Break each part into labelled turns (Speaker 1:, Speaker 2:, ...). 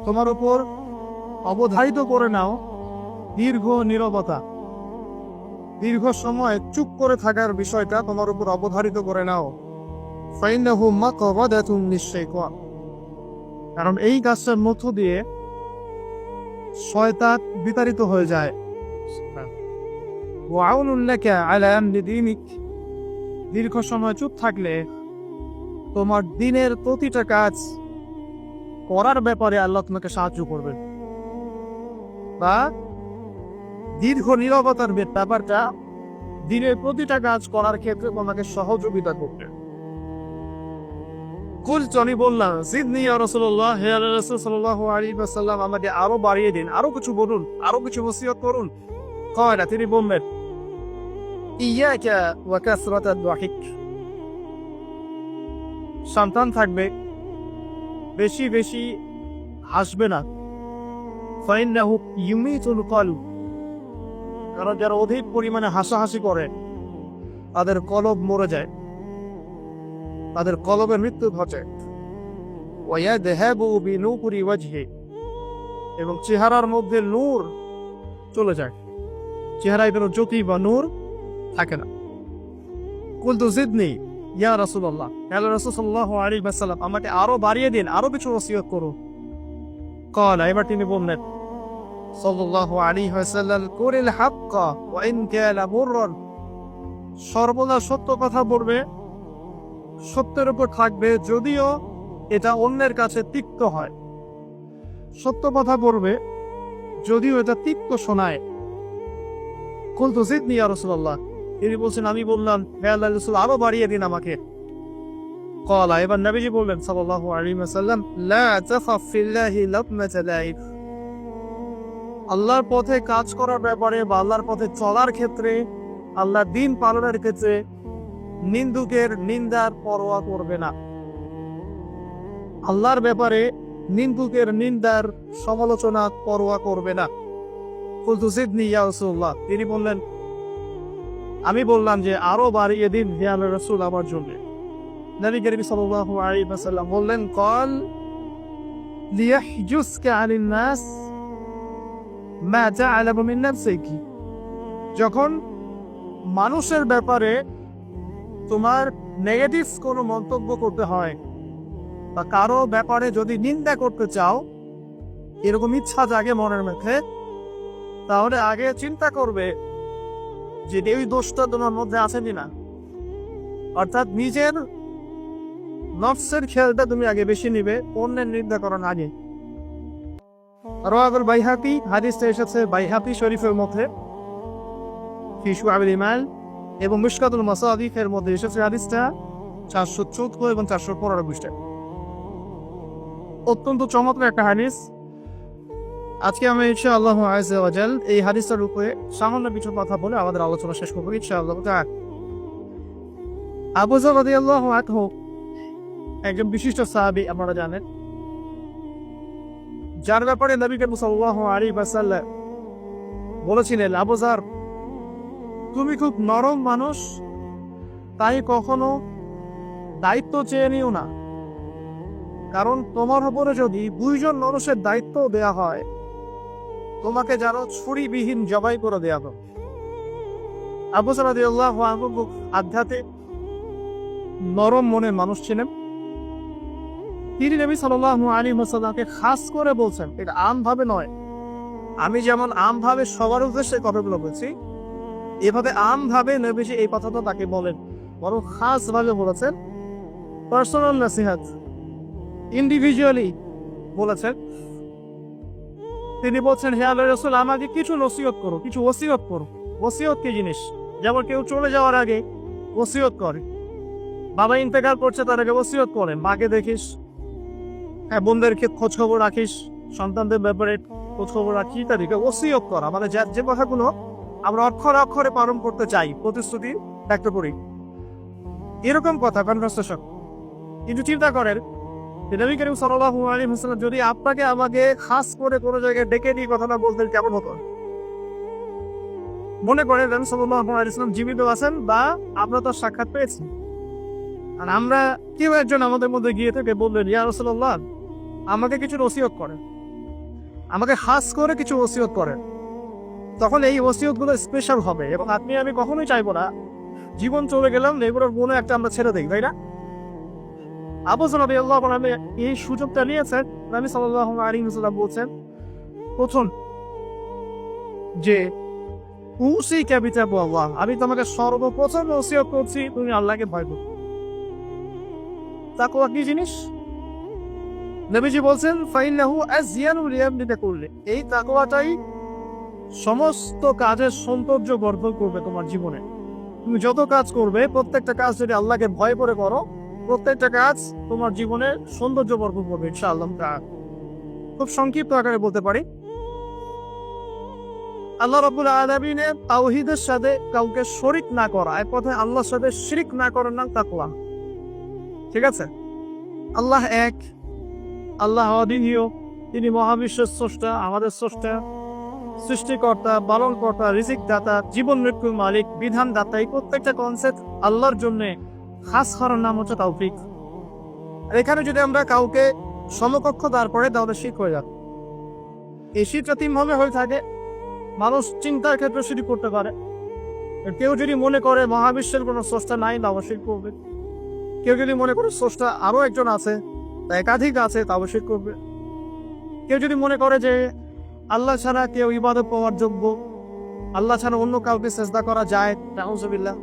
Speaker 1: তোমার উপর অবধারিত করে নাও দীর্ঘ নীরবতা, দীর্ঘ সময় চুপ করে থাকার বিষয়টা তোমার উপর অবধারিত করে নাও। ফাইন্নাহু মাকরাদাতুন লিশ-শাইতান, কারণ এই কাজটার মধ্য দিয়ে শয়তান বিতাড়িত হয়ে যায়। ওয়া আউনুন লাকা আলা আমরি দীনিক, দীর্ঘ সময় চুপ থাকলে তোমার দিনের প্রতিটা কাজ করার ব্যাপারে আল্লাহ তোমাকে সাহায্য করবেন, বা দীর্ঘ নীরবতার ব্যাপারটা দিনের প্রতিটা কাজ করার ক্ষেত্রে তোমাকে সহযোগিতা করবে। কুলতু, আমি বললাম, জিদনি ইয়া রাসূলুল্লাহ, হে আল্লাহর রাসূল সাল্লাল্লাহু আলাইহি ওয়াসাল্লাম, আমাকে আরো বাড়িয়ে দিন, আরো কিছু বলুন, আরো কিছু ওসিয়ত করুন। কয়না, তিনি বললেন, ইয়াকা ওয়া কাসরাতাদ দাহিক, সন্তান থাকবে, বেশি বেশি হাসবে না। ফাইন্নাহু ইউমিতুল কলব, কারণ যারা অধিক পরিমাণে হাসাহাসি করে তাদের কলব মরে যায়, তাদের কলবের মৃত্যু ঘটে। ওয়ায়াযহাবু বিনূরি ওয়াজহি, এবং চেহারার মধ্যে নূর চলে যায়, চেহারায় কোনো জ্যোতি বা নূর থাকে না। কুলতু জিদনি ইয়া রাসূলুল্লাহ, আল্লাহর রাসূল সাল্লাল্লাহু আলাইহি ওয়াসাল্লাম, আমাকে আরো বাড়িয়ে দিন, আরো কিছু ওসিয়ত করুন। ক্বালা, এবার তিনি বললেন সাল্লাল্লাহু আলাইহি ওয়াসাল্লাম, কুলিল হাক্কা ওয়া ইন কানা মুররান, সর্বদা সত্য কথা বলবে, সত্যের উপর থাকবে যদিও এটা অন্যের কাছে তিক্ত হয়। সত্য কথা বলবে যদিও এটা তিক্ত শোনায়। কুলতু জিদনি ইয়া রাসূলুল্লাহ, তিনি বলছেন, আমি বললাম, হে আল্লাহর রাসূল, আরো বাড়িয়ে দিন আমাকে। ক্বালা, এবার নবীজি বললেন সাল্লাল্লাহু আলাইহি ওয়াসাল্লাম, লা তাখাফ ফিল্লাহি লাতমাতা লাইব, আল্লাহর পথে কাজ করার ব্যাপারে বা আল্লাহর পথে চলার ক্ষেত্রে, আল্লাহর দ্বীন পালনের ক্ষেত্রে নিন্দুকের নিন্দার পরোয়া করবে না। আল্লাহর ব্যাপারে নিন্দুকের নিন্দার সমালোচনা পরোয়া করবে না। কুলতু জিদনি ইয়া রাসূলুল্লাহ, তিনি বললেন, আমি বললাম যে আরো বাড়িয়ে দিন হে আল্লাহর রাসূল আমার জন্য। নবী করিম সাল্লাল্লাহু আলাইহি ওয়াসাল্লাম বললেন, ক্বাল লিয়াহজুসকা আনিন নাস মা তা'লামু মিন নাফসিকি, যখন মানুষের ব্যাপারে তোমার নেগেটিভ কোনো মন্তব্য করতে হয় বা কারো ব্যাপারে যদি নিন্দা করতে চাও, এরকম ইচ্ছা জাগে মনের মধ্যে, তাহলে আগে চিন্তা করবে যে এই দোষটা তোমার মধ্যে আছে কিনা। অর্থাৎ নিজের নফসের খেয়ালটা তুমি আগে বেশি নিবে অন্যের নিন্দা করার আগে। রাওয়াহুল বাইহাকি, হাদিসটা এসেছে বাইহাকি শরীফের মধ্যে ফি শুআবিল ঈমান, এবং মিশকাতুল মাসাবিহের মধ্যে এসেছে হাদিসটা 414 এবং 415 পৃষ্ঠায়। অত্যন্ত চমৎকার একটা হাদিস। আজকে আমি ইনশাআল্লাহ আযজা ওয়া জাল এই হাদিসের উপরে সামান্য কিছু কথা বলে আমাদের আলোচনা শেষ করব ইনশাআল্লাহ তাআলা। আবু যর রাদিয়াল্লাহু আনহু একজন বিশিষ্ট সাহাবী, আপনারা জানেন, যার ব্যাপারে নবী করিম সাল্লাল্লাহু আলাইহি ওয়াসাল্লাম বলেছিলেন, আবু যর, তুমি খুব নরম মানুষ, তাই কখনো দায়িত্ব চেয়ে নিও না, কারণ তোমার উপরে যদি 2 জন মানুষের দায়িত্ব দেয়া হয়, তোমাকে যেন ছুরিবিহীন জবাই করে দেয়া হবে। আবু যর রাদিয়াল্লাহু আনহু খুব আধ্যাত্মিক নরম মনের মানুষ ছিলেন। তিনি নবী সাল্লাল্লাহু আলাইহি ওয়াসাল্লামকে খাস করে বলছেন, এটা আমভাবে নয়, আমি যেমন আমভাবে সবার উদ্দেশ্যে কথাগুলো বলছি, এভাবে আমভাবে নবীজি এই কথাটা তাকে বলেন, বরং খাস ভাবে বলেছেন, পার্সোনাল নসিহত, ইন্ডিভিজুয়ালি বলেছেন। তিনি বলছেন, হে আল্লাহর রাসূল, আমাকে কিছু নসিহত করো, কিছু ওসিয়ত করো। ওসিয়ত কি জিনিস? যেমন কেউ চলে যাওয়ার আগে ওসিয়ত করে, বাবা ইন্তেকাল করছে তার আগে ওসিয়ত করেন, মাকে দেখিস, হ্যাঁ, বোনদেরকে খোঁজ খবর রাখিস, সন্তানদের ব্যাপারে খোঁজ খবর রাখি, ইত্যাদি ওসিয়ত করা। মানে যে কথাগুলো আমরা অক্ষরে অক্ষরে পালন করতে চাই, প্রতিশ্রুতি ব্যক্ত করি, এরকম কথা কনভারসেশন। কিন্তু চিন্তা করেন, নবী করিম সাল্লাল্লাহু আলাইহি ওয়াসাল্লাম যদি আপনাকে আমাকে খাস করে কোনো জায়গায় ডেকে নিয়ে কথাটা বলতেন, কেমন হতো? মনে করেন নবী সাল্লাল্লাহু আলাইহি ওয়াসাল্লাম জীবিত আছেন বা আমরা তার সাক্ষাৎ পেয়েছি, আর আমরা কেউ একজন আমাদের মধ্যে গিয়ে থেকে বললেন, ইয়া রাসূলুল্লাহ, আমাকে কিছু নসিহত করেন, আমাকে খাস করে কিছু ওসিয়ত করেন, তখন এই ওসিয়তগুলো স্পেশাল হবে। এবং আপনি আমি কখনোই চাইবো না জীবন চলে গেলাম এগুলোর কোনো একটা আমরা ছেড়ে দিই, তাই না? আবু যর রাদিয়াল্লাহু আনহু এই সুযোগটা নিয়েছেন। নবী সাল্লাল্লাহু আলাইহি ওয়াসাল্লাম বলছেন প্রথম যে উসিকা বিতাকওয়াল্লাহ, আমি তোমাকে সর্বপ্রথম ওসিয়ত করছি তুমি আল্লাহকে ভয় করো। তাকওয়া কি জিনিস? নবীজি বলছেন ফাইন্নাহু আযয়ানু লিয়ামনিকা কুল্লি, এই তাকওয়াটাই সমস্ত কাজের সৌন্দর্য বর্ধন করবে তোমার জীবনে। তুমি যত কাজ করবে প্রত্যেকটা কাজ যদি আল্লাহকে ভয় করে করো, প্রত্যেকটা কাজ তোমার জীবনে সৌন্দর্য বর্ধন করবে ইনশাআল্লাহ। খুব সংক্ষিপ্ত আকারে বলতে পারি, আল্লাহ রাব্বুল আলামিনের তাওহীদের সাথে কাউকে শরীক না করা, এক কথায় আল্লাহর সাথে শিরক না করার নাম তাকওয়া। ঠিক আছে? আল্লাহ এক, আল্লাহ অদ্বিতীয়, তিনি মহাবিশ্বের স্রষ্টা, আমাদের স্রষ্টা, সৃষ্টিকর্তা, পালনকর্তা, রিজিক দাতা, জীবন মৃত্যুর মালিক, বিধান দাতা। এই প্রত্যেকটা কনসেপ্ট আল্লাহর জন্য খাস করার নাম হচ্ছে তাওফিক। এখানে যদি আমরা কাউকে সমকক্ষ দাঁড় করে তাহলে শিরক হয়ে যাবে। এই শিরকটা তিনভাবে হয়ে থাকে। মানুষ চিন্তার ক্ষেত্রে শিরক করতে পারে। কেউ যদি মনে করে মহাবিশ্বের কোনো স্রষ্টা নাই তাও শিরক করবে। কেউ যদি মনে করে স্রষ্টা আরো একজন আছে, একাধিক আছে, তাও শিরক করবে। কেউ যদি মনে করে যে আল্লাহ ছাড়া কেউ ইবাদত পাওয়ার যোগ্য, আল্লাহ ছাড়া অন্য কাউকে সেজদা করা যায়, নাউজুবিল্লাহ।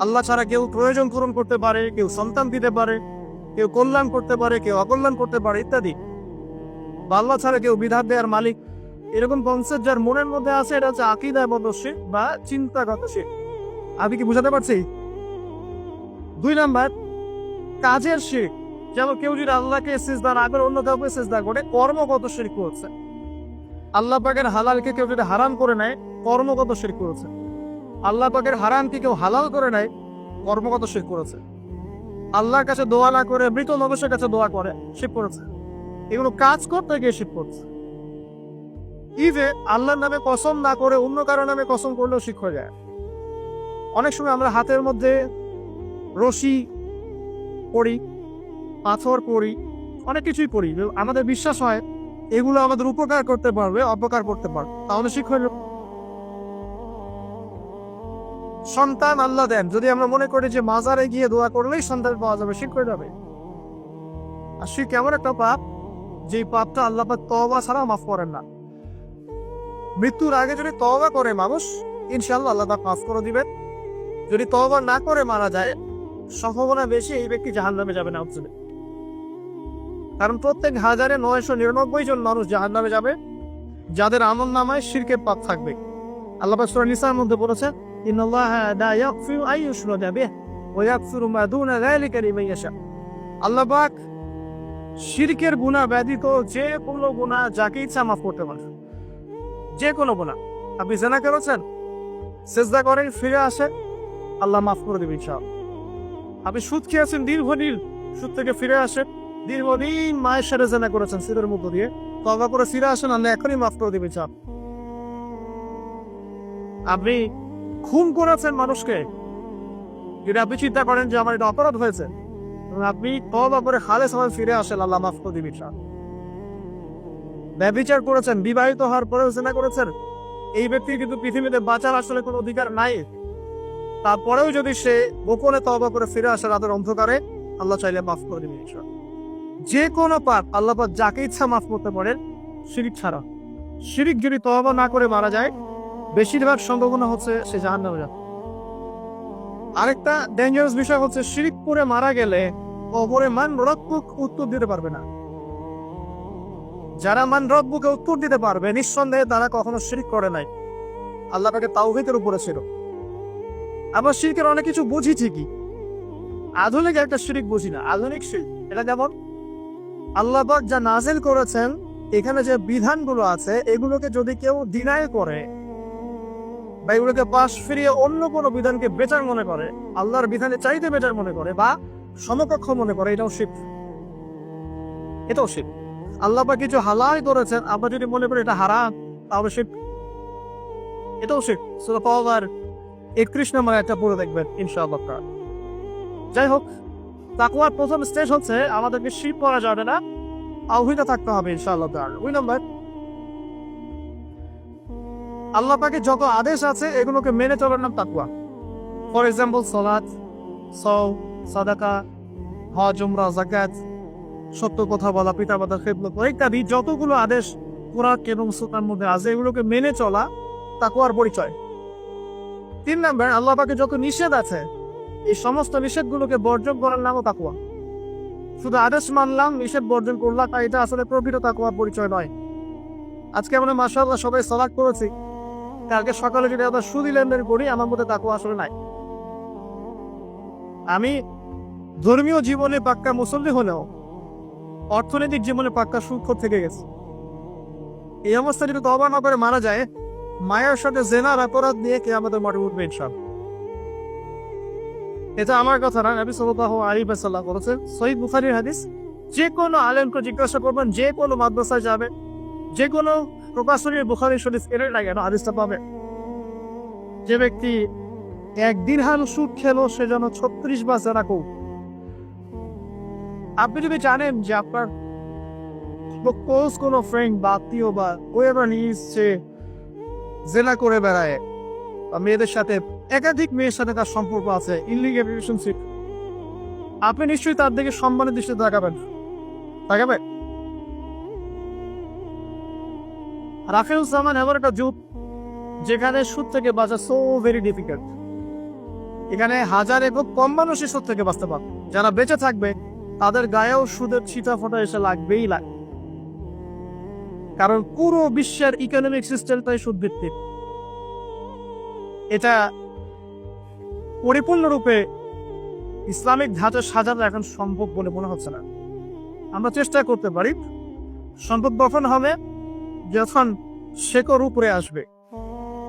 Speaker 1: আল্লাহ ছাড়া কেউ প্রয়োজন পূরণ করতে পারে, কেউ সন্তান দিতে পারে, কেউ কল্যাণ করতে পারে, কেউ অকল্যাণ করতে পারে ইত্যাদি, বা আল্লাহ ছাড়া কেউ বিধান দেওয়ার মালিক, এরকম কনসেপ্ট যার মনের মধ্যে আছে, এটা হচ্ছে আকীদাগত শিরক বা চিন্তাগত শিরক। আমি কি বুঝাতে পারছি? 2 নাম্বার কাজের শিরক। যেমন কেউ যদি আল্লাহকে সিজদা না করে অন্য কাউকে সিজদা করে, কর্মগত শিরক করছে। আল্লাহ পাকের হালালকে কেউ যদি হারাম করে নেয়, কর্মগত শিরক করেছে। আল্লাহ পাকের হারামকে কেউ হালাল করে নেয়, কর্মগত শিরক করেছে। আল্লাহর কাছে দোয়া না করে মৃত মানুষের কাছে দোয়া করে, শিরক করেছে। এগুলো কাজ করতে গিয়ে শিরক করছে। যে আল্লাহর নামে কসম না করে অন্য কারো নামে কসম করলেও শিরক হয়ে যায়। অনেক সময় আমরা হাতের মধ্যে রশি পড়ি, পাথর পড়ি, অনেক কিছুই পড়ি, আমাদের বিশ্বাস হয় এগুলো আমাদের উপকার করতে পারবে, অপকার করতে পারবে, তাহলে শিরক হয়ে যাবে। সন্তান আল্লাহ দেন, যদি আমরা মনে করি যে মাজারে গিয়ে দোয়া করলেই সন্তান পাওয়া যাবে, শিরক হয়ে যাবে। আর শিরক এমন একটা পাপ, যে পাপটা আল্লাহ পাক তওবা ছাড়া মাফ করেন না। মৃত্যুর আগে যদি তওবা করে মানুষ, ইনশাআল্লাহ আল্লাহ তাকে মাফ করে দিবেন। যদি তওবা না করে মারা যায়, সম্ভাবনা বেশি এই ব্যক্তি জাহান্নামে যাবে না। কারণ প্রত্যেক 1999 জন মানুষ জাহান্নামে যাবে যাদের আমলনামায় শিরকের পাপ থাকবে। আল্লাহ পাক সূরা নিসার মধ্যে বলেছেন, ইন্নাল্লাহা লা ইয়াগফিরু আন ইউশরাকা বিহি ওয়া ইয়াগফিরু মা দুনা যালিকা লিমান ইয়াশা। আল্লাহ পাক শিরকের গুনাহ ব্যতীত যে কোনো গুনাহ যাকে ইচ্ছা মাফ করতে পারেন। যে কোনো গুনাহ, আপনি জিনা করেছেন, সিজদা করেন, ফিরে আসেন, আল্লাহ মাফ করে দেবেন ইনশাআল্লাহ। আপনি সুদ খেয়েছেন দীর্ঘদিন, সুদ থেকে ফিরে আসেন, দীর্ঘদিন মায়ের সাথে জিনা করেছেন সুদের মধ্য দিয়ে, তওবা করে ফিরে আসেন, আল্লাহ এখনই মাফ করে দেবেন ইনশাআল্লাহ। আপনি খুন করেছেন মানুষকে, যদি আপনি চিন্তা করেন যে আমার এটা অপরাধ হয়েছে, আপনি তওবা করে খালেস ভাবে ফিরে আসেন, আল্লাহ মাফ করে দিবেন ইনশাআল্লাহ। ব্যভিচার করেছেন, বিবাহিত হওয়ার পরেও জিনা করেছেন, এই ব্যক্তির কিন্তু পৃথিবীতে বাঁচার আসলে কোনো অধিকার নাই। তারপরেও যদি সে গোপনে তওবা করে ফিরে আসে রাতের অন্ধকারে, আল্লাহ চাইলে মাফ করে দিবেন ইনশাআল্লাহ। যে কোনো পাপ আল্লাহ পাক যাকে ইচ্ছা মাফ করতে পারেন, শিরক ছাড়া। শিরক যদি তওবা না করে মারা যায়, বেশিরভাগ সম্ভাবনা হচ্ছে সে জাহান্নামে যাবে। আরেকটা ডেঞ্জারাস বিষয় হচ্ছে, শিরক করে মারা গেলে কবরে মান রব্বুক উত্তর দিতে পারবে না। যারা মান রব্বুকে উত্তর দিতে পারবে, নিঃসন্দেহে তারা কখনো শিরক করে নাই, আল্লাহ পাকের তাওহীদের উপরে ছিল। আবার শিরকের অনেক কিছু বুঝি ঠিকই, আধুনিক একটা শিরক বুঝি না। আধুনিক শিরক এটা যেমন আল্লাহ পাক যা নাজিল করেছেন, এখানে যে বিধানগুলো আছে, এগুলোকে যদি কেউ ডিনাই করে বা এগুলোকে পাশ ফিরিয়ে অন্য কোনো বিধানকে বেটার মনে করে, আল্লাহর বিধানে চাইতে বেটার মনে করে বা সমকক্ষ মনে করে, এটাও শিরক। এটাও শিরক। আল্লাহ পাক কিছু হালাল করেছেন, আমরা যদি মনে করি এটা হারাম, তাহলে শিরক। এটাও শিরক। সূরা তাওবার 31 নম্বর আয়াতটা পড়ে দেখবেন ইনশাআল্লাহ। যাই হোক, তাকওয়ার প্রথম স্টেজ হচ্ছে আমাদেরকে শিরক করা যাবে না, তাওহীদে থাকতে হবে ইনশাআল্লাহ। 2 নম্বর, আল্লাহ পাকের যত আদেশ আছে এগুলোকে মেনে চলার নাম তাকওয়া। ফর এক্সাম্পল সালাত, সাওম, সাদাকা, হজ, উমরা, যাকাত, সত্য কথা বলা, পিতামাতার খেদমত ইত্যাদি যতগুলো আদেশ কোরআন এবং সুন্নাহর মধ্যে আছে এগুলোকে মেনে চলা তাকওয়ার পরিচয়। 3 নাম্বার, আল্লাহ পাকের যত নিষেধ আছে এই সমস্ত নিষেধগুলোকে বর্জন করার নামও তাকওয়া। শুধু আদেশ মানলাম, নিষেধ বর্জন করলাম, এটা আসলে প্রকৃত তাকওয়ার পরিচয় নয়। আজকে আমরা মাশাআল্লাহ সবাই সালাত করেছি, কালকে সকালে যদি আমরা সুদি লেনদেন করি আমার মধ্যে তাকওয়া আসলে নাই। আমি ধর্মীয় জীবনে পাক্কা মুসল্লি হলেও অর্থনৈতিক জীবনে পাক্কা সুদখোর থেকে গেছে। এই অবস্থা যদি তওবা না করে মারা যায়, মায়ের সাথে জেনার অপরাধ নিয়ে কিয়ামতের মাঠে উঠবে ইনশাআল্লাহ। এটা আমার কথা না, নবী সাল্লাল্লাহু আলাইহি ওয়াসাল্লাম বলেছেন, সহিহ বুখারীর হাদিস। যে কোনো আলেমকে জিজ্ঞাসা করবেন, যে কোনো মাদ্রাসায় যাবে, যে কোনো প্রকাশনী বুখারী শরীফ এর লাগে না হাদিসটা পাবে, যে ব্যক্তি 1 দিরহাম সুদ খেলো সে যেন 36 বার জেনা করবে। আপনি যদি জানেন যে আপনার ক্লোজ কোনো ফ্রেন্ড বা আত্মীয় বা whoever is সে জেনা করে বেড়ায় বা মেয়েদের সাথে একাধিক মেয়ের সাথে তার সম্পর্ক আছে, ইনলিগাল রিলেশনশিপ, আপনি নিশ্চয়ই তার দিকে সম্মানের দৃষ্টিতে তাকাবেন। রাফিউজ্জামান এমন একটা যুগ যেখানে সুদ থেকে বাঁচা সো ভেরি ডিফিকাল্ট। এখানে হাজারে খুব কম মানুষই সুদ থেকে বাঁচতে পারে। যারা বেঁচে থাকবে তাদের গায়েও সুদের ছিটা ফোটা এসে লাগবেই লাগে, কারণ পুরো বিশ্বের ইকোনমিক সিস্টেমটাই সুদ ভিত্তিক। এটা পরিপূর্ণরূপে ইসলামিক ধাঁচে সাজানো এখন সম্ভব বলে মনে হচ্ছে না। আমরা চেষ্টা করতে পারি। সম্পদ কখন হবে? যখন শেকড় উপরে আসবে।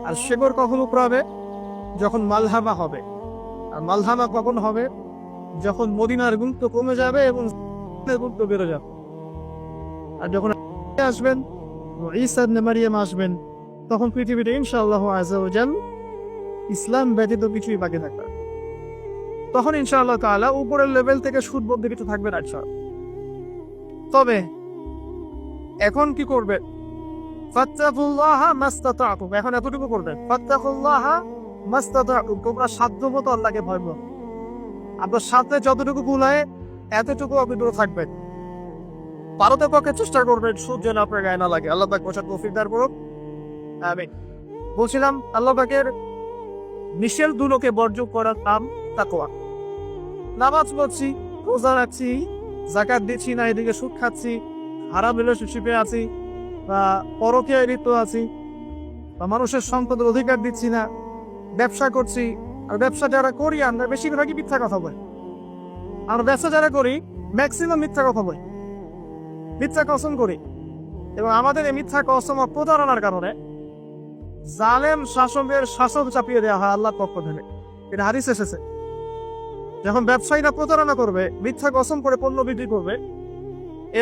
Speaker 1: আর শেকড় কখন উপরে হবে? যখন মালহামা হবে। আর মালহামা কখন হবে? যখন মদিনার গুরুত্ব কমে যাবে এবং গুরুত্ব বেড়ে যাবে। আর যখন আসবেন, ঈসা ইবনে মারিয়াম আসবেন, তখন পৃথিবীতে ইনশাআল্লাহ আযজা ওয়া জাল ইসলাম ব্যতীত কিছুই বাকি থাকবে না। তখন ইনশাআল্লাহ তাআলা উপরের লেভেল থেকে সুদ বলতে কিছু থাকবে না। তবে এখন কি করবে? ফাত্তাকুল্লাহা মাসতাতাতুম। এখন এতটুকু করবেন, ফাত্তাকুল্লাহা মাসতাতাতুম, তোমরা সাধ্যমতো আল্লাহকে ভয় করো। আপনার সাথে যতটুকু কুলায় এতটুকু আপনি দূরে থাকবেন। ভারতের পক্ষে চেষ্টা করবেন সুদ যেন আপনার গায়ে না লাগে। আল্লাহ পাক বোঝার তৌফিক দান করুন, আমিন। বলছিলাম আল্লাহ পাকের নিষেধগুলোকে বর্জন করার নাম তাকওয়া। নামাজ পড়ছি, রোজা রাখছি, যাকাত দিচ্ছি না, এদিকে সুদ খাচ্ছি, হারাম রিলেশনশিপে আছি, বা পরকীয়ায় লিপ্ত আছি, বা মানুষের সম্পদের অধিকার দিচ্ছি না, ব্যবসা করছি। আর ব্যবসা যারা করি আমরা বেশিরভাগই মিথ্যা কথা বলি। আমরা ব্যবসা যারা করি ম্যাক্সিমাম মিথ্যা কথা বলি, মিথ্যা কসম করি। এবং আমাদের এই মিথ্যা কসম ও প্রতারণার কারণে জালেম শাসকের শাসন চাপিয়ে দেওয়া হয় আল্লাহর পক্ষ থেকে। এটা হাদিস এসেছে। যখন ব্যবসায়ীরা প্রতারণা করবে, মিথ্যা কসম করে পণ্য বিক্রি করবে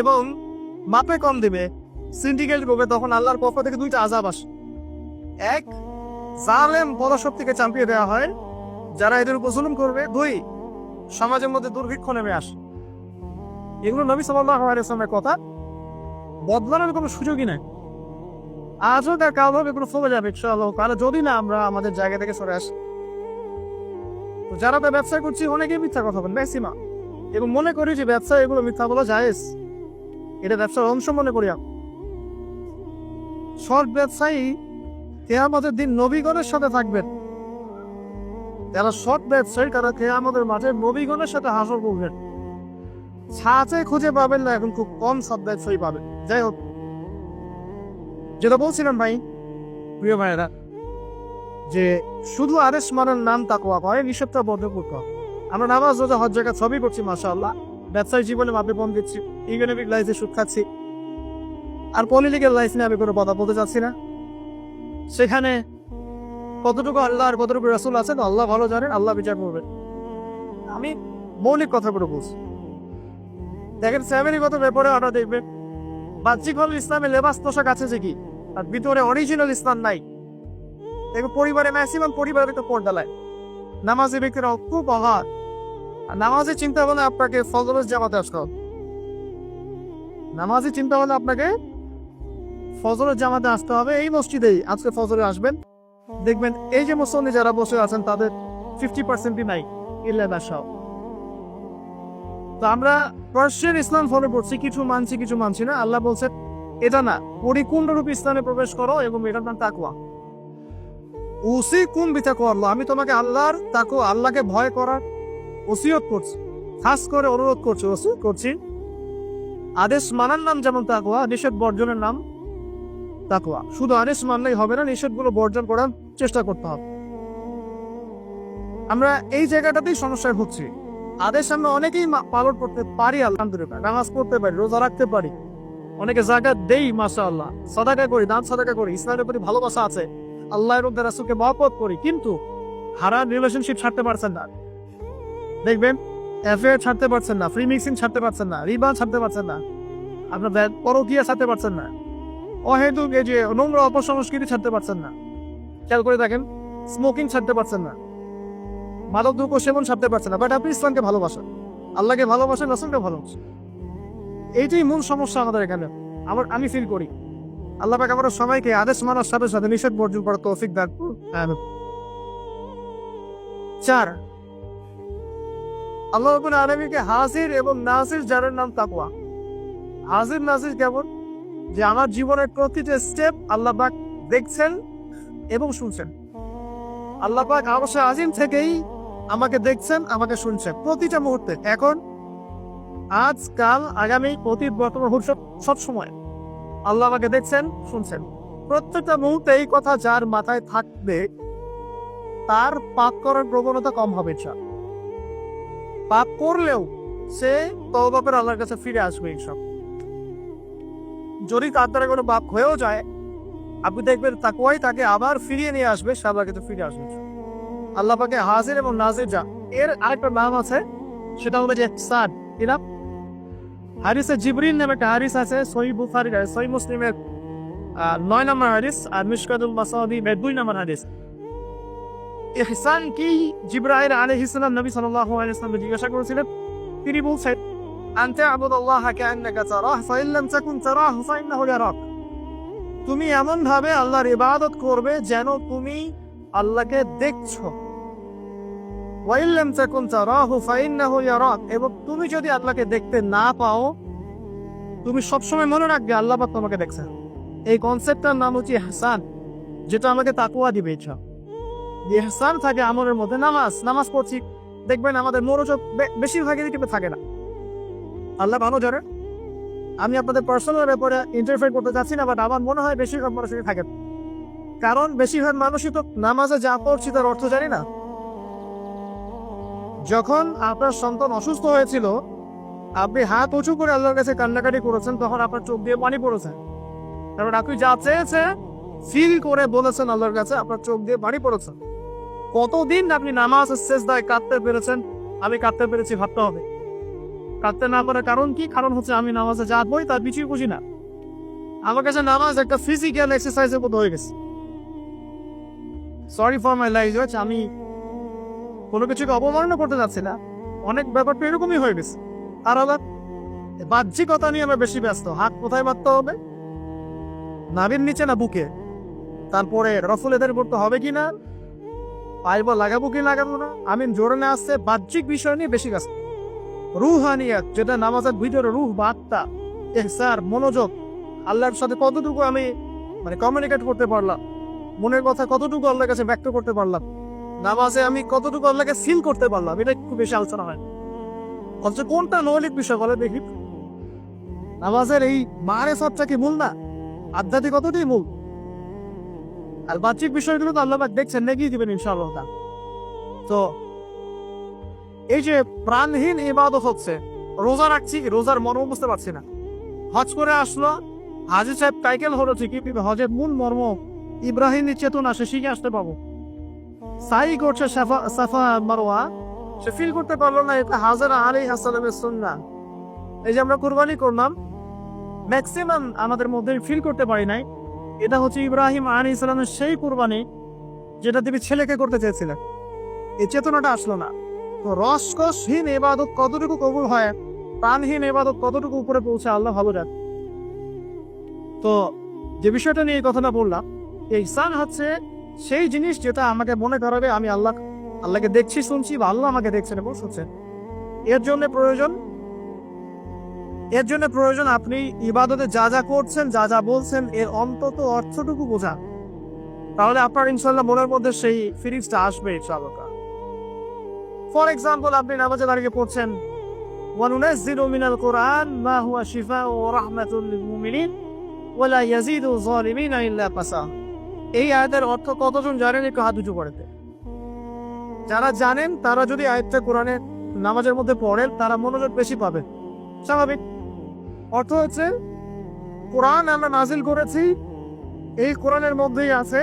Speaker 1: এবং মাপে কম দিবে, সিন্ডিকেট করবে, তখন আল্লাহর পক্ষ থেকে 2টা আযাব আসে। এক, জালেম পদশক্তিকে চাপিয়ে দেওয়া হয় যারা এদের উপর জুলুম করবে। 2, সমাজের মধ্যে দুর্ভিক্ষ নেমে আসে। এগুলো নবী সাল্লাল্লাহু আলাইহি ওয়াসাল্লামের কথা, বদলানোর কোনো সুযোগই নাই। আজও তার কাল হবে, এগুলো ফলে যাবে ইনশাআল্লাহ, কারণ যদি না আমরা আমাদের জায়গা থেকে সরে আসি। তো যারা ব্যবসা করছি অনেকেই মিথ্যা কথা বলেন ম্যাক্সিমাম, এবং মনে করি যে ব্যবসা এগুলো মিথ্যা বলা জায়েজ, এটা ব্যবসার অংশ মনে করি। সৎ ব্যবসায়ী কিয়ামতের দিন নবীগণের সাথে থাকবেন। যারা সৎ ব্যবসায়ী তারা কিয়ামতের মাঠে নবীগণের সাথে হাসর করবেন। ছাঁচে খুঁজে পাবেন না, এখন খুব কম সৎ ব্যবসায়ী পাবেন। যাই হোক, যেটা বলছিলাম ভাই, প্রিয় ভাইয়েরা, যে শুধু আদেশ মানার নাম তাকওয়া করে, নিষেধটা বন্ধ করতে হবে। আমরা নামাজ, রোজা, হজ, যাকাত সবই করছি মাশাআল্লাহ, ব্যবসায়িক জীবনে মাপে কম দিচ্ছি, ইকোনমিক লাইফে সুদ খাচ্ছি, আর পলিটিক্যাল লাইফ নিয়ে আমি কোনো কথা বলতে চাচ্ছি না। সেখানে কতটুকু আল্লাহ আর কতটুকু রাসূল আছেন আল্লাহ ভালো জানেন, আল্লাহ বিচার করবেন। আমি মৌলিক কথাগুলো বলছি। দেখেন, ফ্যামিলিগত ব্যাপারে আমরা দেখবেন বাহ্যিকভাবে ইসলামের লেবাস পোশাক আছে যে কি, আর ভিতরে অরিজিনাল ইসলাম নাই। দেখো পরিবারে ম্যাক্সিমাম পরিবারে তো পর্দা লাই, নামাজি ব্যক্তিরা খুব অভাব। আর নামাজি চিন্তা ভাবনা আপনাকে ফজরের জামাতে আসতে হবে। নামাজি চিন্তা ভাবনা আপনাকে ফজরের জামাতে আসতে হবে এই মসজিদেই। আজকে ফজরে আসবেন, দেখবেন এই যে মুসল্লি যারা বসে আছেন তাদের 50% নাই ইল্লা বাসাও। তো আমরা পার্সিয়ান ইসলাম ফলো করছি, কিছু মানছি কিছু মানছি না। আল্লাহ বলছেন এটা না, পরিপূর্ণরূপে ইসলামে প্রবেশ করো এবং এটার নাম তাকওয়া। উসিকুম বিতাকওয়াল্লাহ, আমি তোমাকে আল্লাহর তাকওয়া, আল্লাহকে ভয় করার ওসিয়ত করছি, খাস করে অনুরোধ করছি, ওসিয়ত করছি। আদেশ মানার নাম যেমন তাকওয়া, নিষেধ বর্জনের নাম তাকওয়া। শুধু আদেশ মানলেই হবে না, নিষেধগুলো বর্জন করার চেষ্টা করতে হবে। আমরা এই জায়গাটাতেই সমস্যায় ভুগছি। আদেশ আমরা অনেকেই পালন করতে পারি, আলহামদুলিল্লাহ, নামাজ পড়তে পারি, রোজা রাখতে পারি, অনেকে যাকাত দেই, মাশাআল্লাহ, সাদাকা করি, দান সাদাকা করি, ইসলামের প্রতি ভালোবাসা আছে, আল্লাহ এবং তার রাসূলকে মহব্বত করি, কিন্তু হারাম রিলেশনশিপ ছাড়তে পারছেন না। দেখবেন অ্যাফেয়ার ছাড়তে পারছেন না, ফ্রি মিক্সিং ছাড়তে পারছেন না, রিবা ছাড়তে পারছেন না, আপনার পরকীয়া ছাড়তে পারছেন না, অহেতুক এই যে নোংরা অপসংস্কৃতি ছাড়তে পারছেন না। খেয়াল করে দেখেন, স্মোকিং ছাড়তে পারছেন না, মাদক দ্রব্য সেবন ছাড়তে পারছেন না, বাট আপনি ইসলামকে ভালোবাসেন, আল্লাহকে ভালোবাসেন, রাসূলকে ভালোবাসেন। এইটাই মূল সমস্যা আমাদের এখানে। আমি ফিল করি আল্লাহ পাক আমাদের সবাইকে আদেশ মানার সাথে সাথে নিষেধ বর্জন করার তৌফিক দান করুন। 4, আল্লাহ রাব্বুল আলামিনকে হাজির এবং নাজির যার নাম তাকওয়া। হাজির নাজির কেমন? যে আমার জীবনের প্রতিটা স্টেপ আল্লাহ পাক দেখছেন এবং শুনছেন। আল্লাহ পাক আরশে আজিম থেকেই আমাকে দেখছেন, আমাকে শুনছেন প্রতিটা মুহূর্তে, এখন, আজ, কাল, আগামী, অতীত, বর্তমান, ভবিষ্যৎ, সব সময় আল্লাহ আমাকে দেখছেন, শুনছেন। প্রত্যেকটা মুহূর্তে এই কথা যার মাথায় থাকবে তার পাপ করার প্রবণতা কম হবে। পাপ করলেও সে তওবা করে আল্লাহর কাছে ফিরে আসবে। এইসব যদি তার দ্বারা কোনো পাপ হয়েও যায়, আপনি দেখবেন তাকওয়াই তাকে আবার ফিরিয়ে নিয়ে আসবে, সে আল্লাহর কাছে ফিরে আসবে। আল্লাহ পাকে হাজির এবং নাজির যা, এর আরেকটা নাম আছে, সেটা হলো যে ইহসান। কি নাম? হাদিসে জিবরিল নামে একটা হাদিস আছে, সহিহ বুখারী, সহিহ মুসলিমের 9 নম্বর হাদিস, আর মিশকাতুল মাসাবি 2 নম্বর হাদিস। ইহসান কি? জিবরাইল আলাইহিস সালাম নবী সাল্লাল্লাহু আলাইহি ওয়াসাল্লাম জিজ্ঞাসা করেছিলেন, তিনি বলছেন, আনতা আবুদুল্লাহ কাআন্নাকা তারাহ ফাইন লাম তাকুন তারাহু ফাইন্নাহু ইয়ারাক। তুমি এমন ভাবে আল্লাহর ইবাদত করবে যেন তুমি আল্লাহকে দেখছো। ওয়াইন লাম তাকুন তারাহু ফাইন্নাহু ইয়ারাক, এবং তুমি যদি আল্লাহকে দেখতে না পাও, তুমি সবসময় মনে রাখবে আল্লাহ পাক তোমাকে দেখছেন। এই কনসেপ্টটার নাম হচ্ছে ইহসান, যেটা আমাকে তাকওয়া দিবে। ইচ্ছা ইহসান থাকে আমলের মধ্যে। নামাজ পড়ছি, দেখবেন আমাদের মনোযোগ বেশিরভাগই দিকে থাকে না। আল্লাহ ভালো জানে, আমি আপনাদের পার্সোনাল ব্যাপারে ইন্টারফেয়ার করতে চাচ্ছি না, বাট আমার মনে হয় বেশিরভাগ মানুষই থাকে, কারণ বেশিরভাগ মানুষই তো নামাজে যা পড়ছি তার অর্থ জানি না। যখন আপনার সন্তান অসুস্থ হয়েছিল, আপনি হাত উঁচু করে আল্লাহর কাছে কান্নাকাটি করেছেন, তখন আপনার চোখ দিয়ে পানি পড়েছে, কারণ আপনি যা চেয়েছে ফিল করে বলেছেন আল্লাহর কাছে, আপনার চোখ দিয়ে পানি পড়েছে। কতদিন আপনি নামাজ সেজদায় কাঁদতে পেরেছেন? আমি কাঁদতে পেরেছি, ভাবতে হবে। কাঁদতে না পারার কারণ কি? কারণ হচ্ছে আমি নামাজে যা বই তার কিছুই বুঝি না। আমার কাছে নামাজ একটা ফিজিক্যাল এক্সারসাইজের মতো হয়ে গেছে। সরি ফর মাই ল্যাঙ্গুয়েজ, আমি কোনো কিছুকে অবমাননা করতে যাচ্ছি না, অনেক ব্যাপারটা এরকমই হয়ে গেছে। আর আবার বাহ্যিকতা নিয়ে আমরা বেশি ব্যস্ত। হাত কোথায় বাঁধতে হবে? নাভির নিচে না বুকে? তারপরে রফুল এদের করতে হবে কি না, পাইব লাগাবো কি লাগাবো না, আমি জোরে না আসছে, বাহ্যিক বিষয় নিয়ে বেশি ব্যস্ত। রুহানিয়াত, যেটা নামাজের ভিতরে রুহ বা আত্মা, ইহসান, মনোযোগ, আল্লাহর সাথে কতটুকু আমি কমিউনিকেট করতে পারলাম, মনের কথা কতটুকু আল্লাহর কাছে ব্যক্ত করতে পারলাম, নামাজে আমি কতটুকু আল্লাহকে ফিল করতে পারলাম, এটা খুব বেশি আলোচনা হয়। অথচ কোনটা মৌলিক বিষয় বলে দেখি? নামাজের এই মারেফতটা কি মূল না? আধ্যাত্মিকতাটাই মূল। আর বাহ্যিক বিষয়গুলো তো আল্লাহ পাক দেখছেন, নেগিয়ে দিবেন ইনশাআল্লাহ। তো এই যে প্রাণহীন ইবাদত হচ্ছে, রোজা রাখছি, রোজার মর্ম বুঝতে পারছি না। হজ করে আসলো, হাজি সাহেব টাইটেল হলো ঠিকই, হজের মূল মর্ম ইব্রাহিমের চেতনা সে শিখে আসতে পাবো। সাই করছে সাফা মারওয়া, সে ফিল করতে পারলো না এটা হাজরা আলাইহিস সালামের সুন্নাহ। এই যে আমরা কুরবানি করলাম, ম্যাক্সিমাম আমাদের মধ্যে ফিল করতে পারি নাই এটা হচ্ছে ইব্রাহিম আলাইহিস সালামের সেই কুরবানি যেটা তিনি ছেলেকে করতে চেয়েছিলেন। এই চেতনাটা আসলো না। তো রসকসহীন ইবাদত কতটুকু কবুল হয়, প্রাণহীন ইবাদত কতটুকু উপরে পৌঁছে, আল্লাহ ভালো জানে। তো যে বিষয়টা নিয়ে এই কথাটা বললাম, ইহসান হচ্ছে সেই জিনিস যেটা আমাকে মনে করাবে আমি আল্লাহকে দেখছি, শুনছি, বা আল্লাহ আমাকে দেখছেন এবং শুনছেন। এর জন্য প্রয়োজন আপনি ইবাদতে যা যা করছেন, যা যা বলছেন, এর অন্তত অর্থটুকু বোঝা। তাহলে আপনার ইনশাআল্লাহ মনের মধ্যে সেই ফিলিংসটা আসবে ইনশাআল্লাহ। ফর এক্সাম্পল, আপনি নামাজে দাঁড়িয়ে পড়ছেন ওয়ানুনাজ্জিলু মিনাল কুরআন মা হুয়া শিফাউ ওয়া রাহমাতুল লিল মুমিনিন ওয়া লা ইয়াজিদু যালিমিনা ইল্লা ফাসা। এই আয়াতের অর্থ কতজন জানেন? একটু হাত উঁচু করে দেন। যারা জানেন তারা যদি আয়াতটা কোরআনে নামাজের মধ্যে পড়েন, তারা মনোযোগ বেশি পাবেন। স্বাভাবিক। অর্থ হচ্ছে কোরআন আমরা নাজিল করেছি, এই কোরআনের মধ্যেই আছে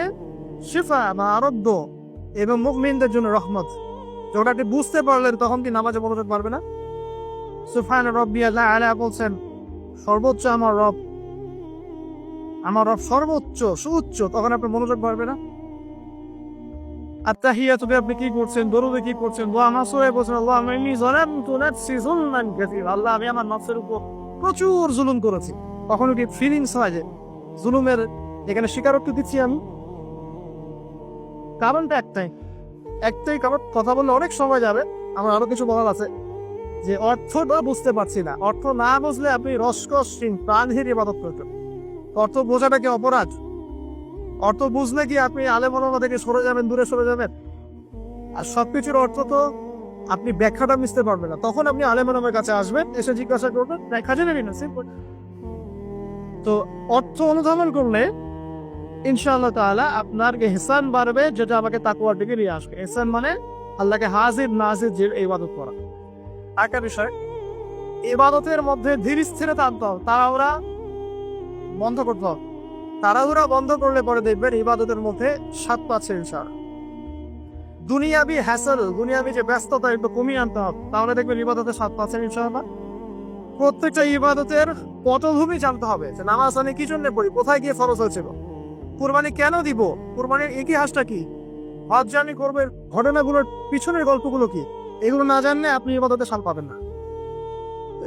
Speaker 1: শিফা বা আরোগ্য এবং মুমিনদের জন্য রহমত। যখন আপনি বুঝতে পারলেন তখন কি নামাজে মনোযোগ পারবে না? সুবহান রাব্বিয়াল আলা বলছেন, সর্বোচ্চ আমার রব সর্বোচ্চ সুউচ্চ, তখন আপনার মনোযোগ পারবে না? আত্তাহিয়াতুতে আপনি কি করছেন, দরুদে কি করছেন, দোয়া মাসুরে বলছেন আল্লাহুম্মা ইন্নী যালামতু নাফসি যুলমান কাসীরা, আল্লাহ আমি আমার নফসের উপর প্রচুর জুলুম করেছি। কখনো কি ফিলিংস হয় যে জুলুমের এখানে স্বীকারোক্তি দিচ্ছি আমি? কারণটা একটাই কারণ। কথা বললে অনেক সময় যাবে, আমার আরো কিছু বলার আছে। যে অর্থটা বুঝতে পারছি না, অর্থ না বুঝলে আপনি রসকসহীন প্রাণহীন ইবাদত করতেন। অর্থ বোঝাটা কি অপরাধ? অর্থ বুঝলে কি আপনি আলেম ওলামা থেকে সরে যাবেন, দূরে সরে যাবেন? আর সবকিছুর অর্থ তো আপনি ব্যাখ্যাটা বুঝতে পারবেন না, তখন আপনি আলেম ওলামার কাছে আসবেন, এসে জিজ্ঞাসা করবেন, ব্যাখ্যা জেনে নিন। সিম্পল। তো অর্থ অনুধাবন করলে ইনশাআল্লাহ তাআলা আপনার ইহসান বাড়বে, যেটা আমাকে তাকওয়ার দিকে নিয়ে আসবে। ইহসান মানে আল্লাহকে হাজির নাজির যে ইবাদত করা। একটা বিষয়, ইবাদতের মধ্যে ধীর স্থিরতা আনতে হবে, তাড়াহুড়া বন্ধ করতে হবে। তাড়াহুড়া বন্ধ করলে পরে দেখবেন ইবাদতের মধ্যে স্বাদ পাচ্ছে ইনশাআল্লাহ। দুনিয়াবি হ্যাসেল, দুনিয়াবি যে ব্যস্ততা একটু কমিয়ে আনতে হবে, তাহলে দেখবেন ইবাদতের স্বাদ পাচ্ছেন ইনশাআল্লাহ। প্রত্যেকটা ইবাদতের পটভূমি জানতে হবে, যে নামাজ আমি কি জন্য পড়ি, কোথায় গিয়ে ফরজ হয়েছিল, কুরবানি কেন দিব, কুরবানির ইতিহাসটা কি, হজ যে আমি করবেন ঘটনাগুলোর পিছনের গল্পগুলো কি, এগুলো না জানলে আপনি ইবাদতের স্বাদ পাবেন না।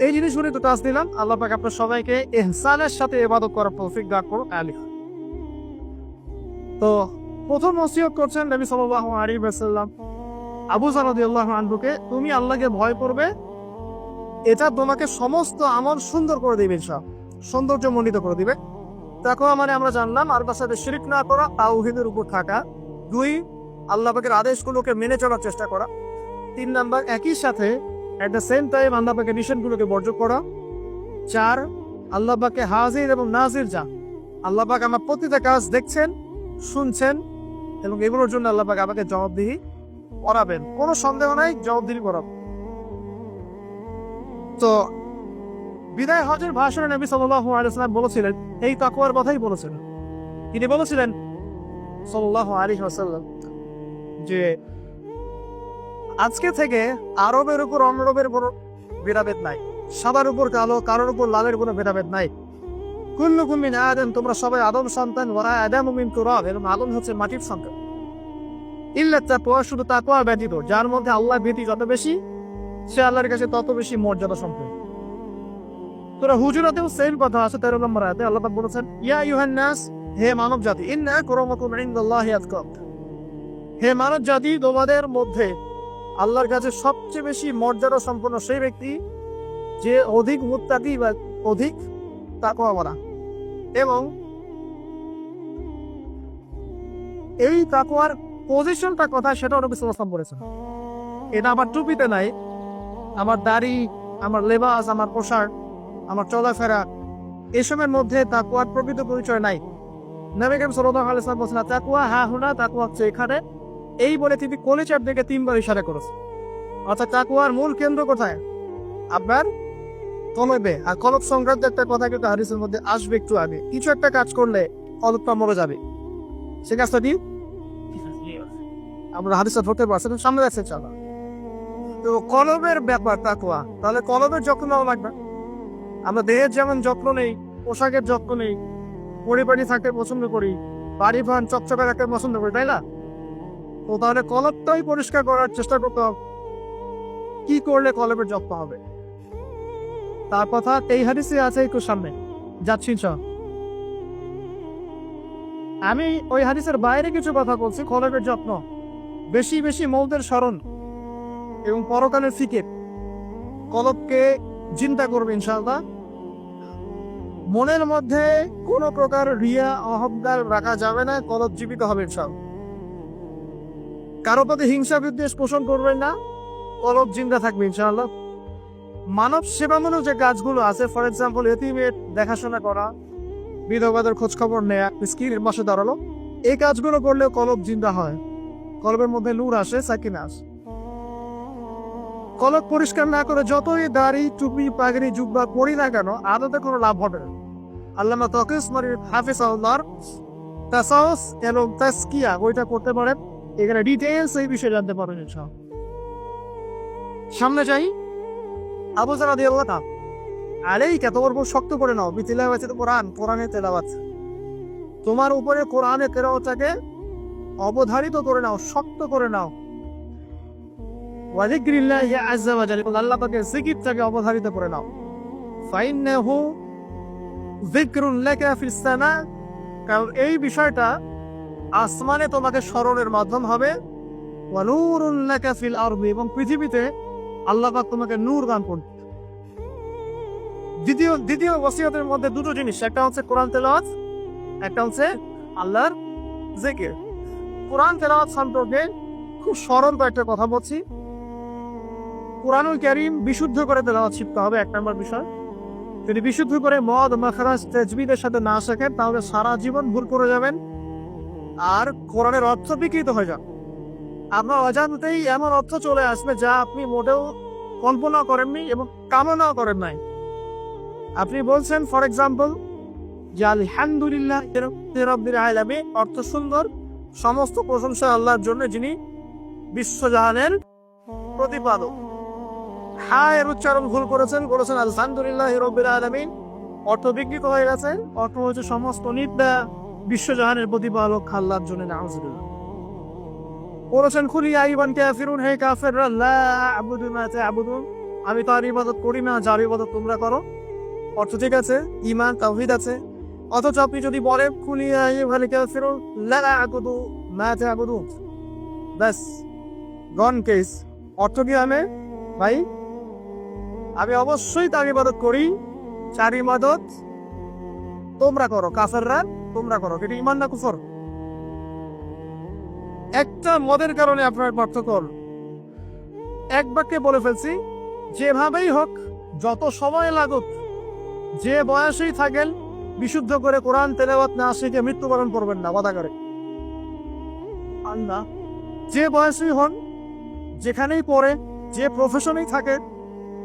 Speaker 1: এই জিনিসগুলো তো টাচ দিলাম। আল্লাহ পাক আপনার সবাইকে ইহসানের সাথে ইবাদত করার তৌফিক দান করুন, আমিন। তো প্রথম ওসিয়ত করছেন নবী সাল্লাল্লাহু আলাইহি ওয়াসাল্লাম আবু যর রাদিয়াল্লাহু আনহুকে, তুমি আল্লাহকে ভয় করবে, এটা তোমাকে সমস্ত আমল সুন্দর করে দিবে, সৌন্দর্যমণ্ডিত করে দিবে। তাকওয়া মানে আমরা জানলাম আল্লাহর সাথে শিরক না করা, তাওহীদের উপর থাকা। 2, আল্লাহ পাকের আদেশগুলোকে মেনে চলার চেষ্টা করা। 3 নাম্বার, একই সাথে এট দ্য সেম টাইম আল্লাহ পাকের নিষেধগুলোকে বর্জন করা। 4, আল্লাহ পাকে হাজির এবং নাজির যা, আল্লাহ পাক আমার প্রতিটা কাজ দেখছেন, শুনছেন, এবং এগুলোর জন্য আল্লাহ পাক আমাকে জবাবদিহি করাবেন, কোনো সন্দেহ নাই, জবাবদিহি করাবেন। তো বিদায় হজের ভাষণে নবী সাল্লাল্লাহু আলাইহি ওয়াসাল্লাম বলেছিলেন, এই তাকওয়ার কথাই বলেছিলেন। তিনি বলেছিলেন সাল্লাল্লাহু আলাইহি ওয়াসাল্লাম যে আজকে থেকে আরবের উপর অনরবের কোনো ভেদাভেদ নাই, সাদার উপর কালো, কারোর উপর লালের কোনো ভেদাভেদ নাই। কুল্লুকুম মিন আদম, তোমরা সবাই আদম সন্তান, ওয়া আদামু মিন তুরাব, এবং আদম হচ্ছে মাটির সন্তান। ইল্লা তাকওয়া, শুধু তাকওয়া ব্যতীত, যার মধ্যে আল্লাহ ভীতি যত বেশি, সে আল্লাহর কাছে তত বেশি মর্যাদা সম্পন্ন। সূরা হুজুরাতেও সেম কথা আছে, 13 নম্বর আয়াতে আল্লাহ পাক বলেছেন, ইয়া আইয়ুহান নাস, হে মানব জাতি, ইন্না আকরামাকুম ইনদাল্লাহি আতকাকুম, হে মানব জাতি, তোমাদের মধ্যে আল্লাহর কাছে সবচেয়ে বেশি মর্যাদা সম্পন্ন সেই ব্যক্তি যে অধিক মুত্তাকি বা অধিক তাকওয়াওয়ালা। এবং এই তাকওয়ার পজিশনটা কোথায় সেটাও নবী সাল্লাল্লাহু আলাইহি ওয়াসাল্লাম বলেছেন। এটা আমার টুপিতে নাই, আমার দাড়ি, আমার লেবাস, আমার পোশাক, আমার চলাফেরা, এসবের মধ্যে তাকওয়ার প্রকৃত পরিচয় নাই। নবী করিম সাল্লাল্লাহু আলাইহি ওয়াসাল্লাম বলেছেন, তাকওয়া হা হুনা, তাকওয়া হচ্ছে এখানে। এই বলে তিনি কলিজার দিকে 3 বার ইশারা করেছেন। অর্থাৎ তাকওয়ার মূল কেন্দ্র কোথায়? আপনার কলবে। আর কলব সংক্রান্ত একটা কথা কিন্তু হাদিসের মধ্যে আসবে একটু আগে। কিছু একটা কাজ করলে কলবটা মরে যাবে, সে কাজটা কি? আমরা হাদিসটা ধরতে পারছি, সামনে যাচ্ছে চলো। তো কলবের ব্যাপার তাকওয়া, তাহলে কলবের যত্ন নেওয়া লাগবে। আমরা দেহের যেমন যত্ন নেই, পোশাকের যত্ন নেই, পরিপাটি থাকতে পছন্দ করি, বাড়ি ভান চকচকে রাখতে পছন্দ করি, তাই না? তো তাহলে কলবটাই পরিষ্কার করার চেষ্টা করতে হবে। কি করলে কলবের যত্ন হবে তার কথা এই হাদিসে আছে, একটু সামনে যাচ্ছি। আমি ওই হাদিসের বাইরে কিছু কথা বলছি। কলবের যত্ন, বেশি বেশি মৌতের স্মরণ এবং পরকালের ফিকির কলবকে চিন্তা করবে ইনশাআল্লাহ। মনের মধ্যে কোনো প্রকার রিয়া অহংকার রাখা যাবে না, কলব জীবিত হবে ইনশাআল্লাহ। কারো প্রতি হিংসা বিদ্বেষ পোষণ করবেন না, কলব জিন্দা থাকবে ইনশাআল্লাহ। মানব সেবামূলক যে কাজগুলো আছে, ফর এক্সাম্পল এতিমের দেখাশোনা করা, বিধবাদের খোঁজ খবর নেয়া, মিসকিনের পাশে দাঁড়ানো, এই কাজগুলো করলেও কলব জিন্দা হয়, কলবের মধ্যে নূর আসে, সাকিনা আসে। কলব পরিষ্কার না করে যতই দাড়ি টুপি পাগড়ি জুব্বা পরি না কেন, আদতে কোনো লাভ হবে না। আল্লামা তকিস মারির হাফিজ আল্লাহর তাসাউস এবং তাসকিয়া ওইটা করতে পারেন, এখানে ডিটেইলস এই বিষয়ে জানতে পারবেন ইনশাআল্লাহ। সামনে যাই। আবু যার রাদিয়াল্লাহু তাআলা আলাইকা, তোমার উপর শক্ত করে নাও, বিতিলাওয়াতিল কোরআন, কোরআনের তেলাওয়াত, তোমার উপরে কোরআনের তেলাওয়াতটাকে অবধারিত করে নাও, শক্ত করে নাও। ওয়া যিকরিল্লাহি আযজা ওয়া জাল্লা, আল্লাহ পাকের জিকিরটাকে অবধারিত করে নাও। ফাইন্নাহু যিকরুন লাকা ফিস সামা, কারণ এই বিষয়টা আসমানে তোমাকে স্মরণের মাধ্যম হবে। ওয়া নূরুন লাকা ফিল আরদি, এবং পৃথিবীতে আল্লাহ পাক তোমাকে নূর দান করবে। দ্বিতীয় ওসিয়তের মধ্যে দুটো জিনিস, একটা হচ্ছে কোরআন তেলাওয়াত, একটা হচ্ছে আল্লাহর জিকির। কোরআন তেলাওয়াত সম্পর্কে খুব সরল একটা কথা বলছি। কোরআনুল কারীম বিশুদ্ধ করে তেলাওয়াত শিখতে হবে, এক নম্বর বিষয়। যদি বিশুদ্ধ করে মদ মাখরাজ তাজবিদের সাথে না শেখেন, তাহলে সারা জীবন ভুল করে যাবেন আর কোরআনের অর্থ বিকৃত হয়ে যাবে। আপনার অজান্তেই এমন অর্থ চলে আসবে যা আপনি মোটেও কল্পনা করেননি এবং কামনাও করেন নাই। আপনি বলছেন ফর এক্সাম্পল যে আলহামদুলিল্লাহ রাব্বিল আলামিন, অর্থ সুন্দর, সমস্ত প্রশংসা আল্লাহর জন্য যিনি বিশ্বজাহানের প্রতিপালক। হ্যাঁ, এর উচ্চারণ ভুল করেছেন, বলেছেন আলহামদুলিল্লাহ রাব্বিল আলামিন, অর্থ বিকৃত হয়ে গেছে। অর্থ হচ্ছে সমস্ত নিন্দা বিশ্বজাহানের প্রতিপালক আল্লাহর জন্য, নাউজুবিল্লাহ। বলেছেন কুল ইয়া আইয়ুহাল কাফিরুন, হে কাফেররা, লা আ'বুদু মা তা'বুদুন, আমি তার ইবাদত করি না যার ইবাদত তোমরা করো। অর্থ ঠিক আছে, ঈমান তাওহীদ আছে। অথচ আপনি যদি বলেন কুল ইয়া আইয়ুহাল কাফিরুন লা আ'বুদু মা তা'বুদুন, বাস গন কেস। অর্থ কি হবে ভাই? আমি অবশ্যই তার ইবাদত করি, যার ইবাদত তোমরা করো, কাফেররা তোমরা করো। এটা ঈমান না কুফর? একটা মদের কারণে আপনার পার্থক্য হল। এক বাক্যে বলে ফেলছি, যেভাবেই হোক, যত সময় লাগুক, যে বয়সেই থাকেন, বিশুদ্ধ করে কোরআন তেলাওয়াত না শিখে মৃত্যুবরণ করবেন না, ওয়াদা করে আল্লাহ। যে বয়সেই হন, যেখানেই পড়ে, যে প্রফেশনেই থাকে,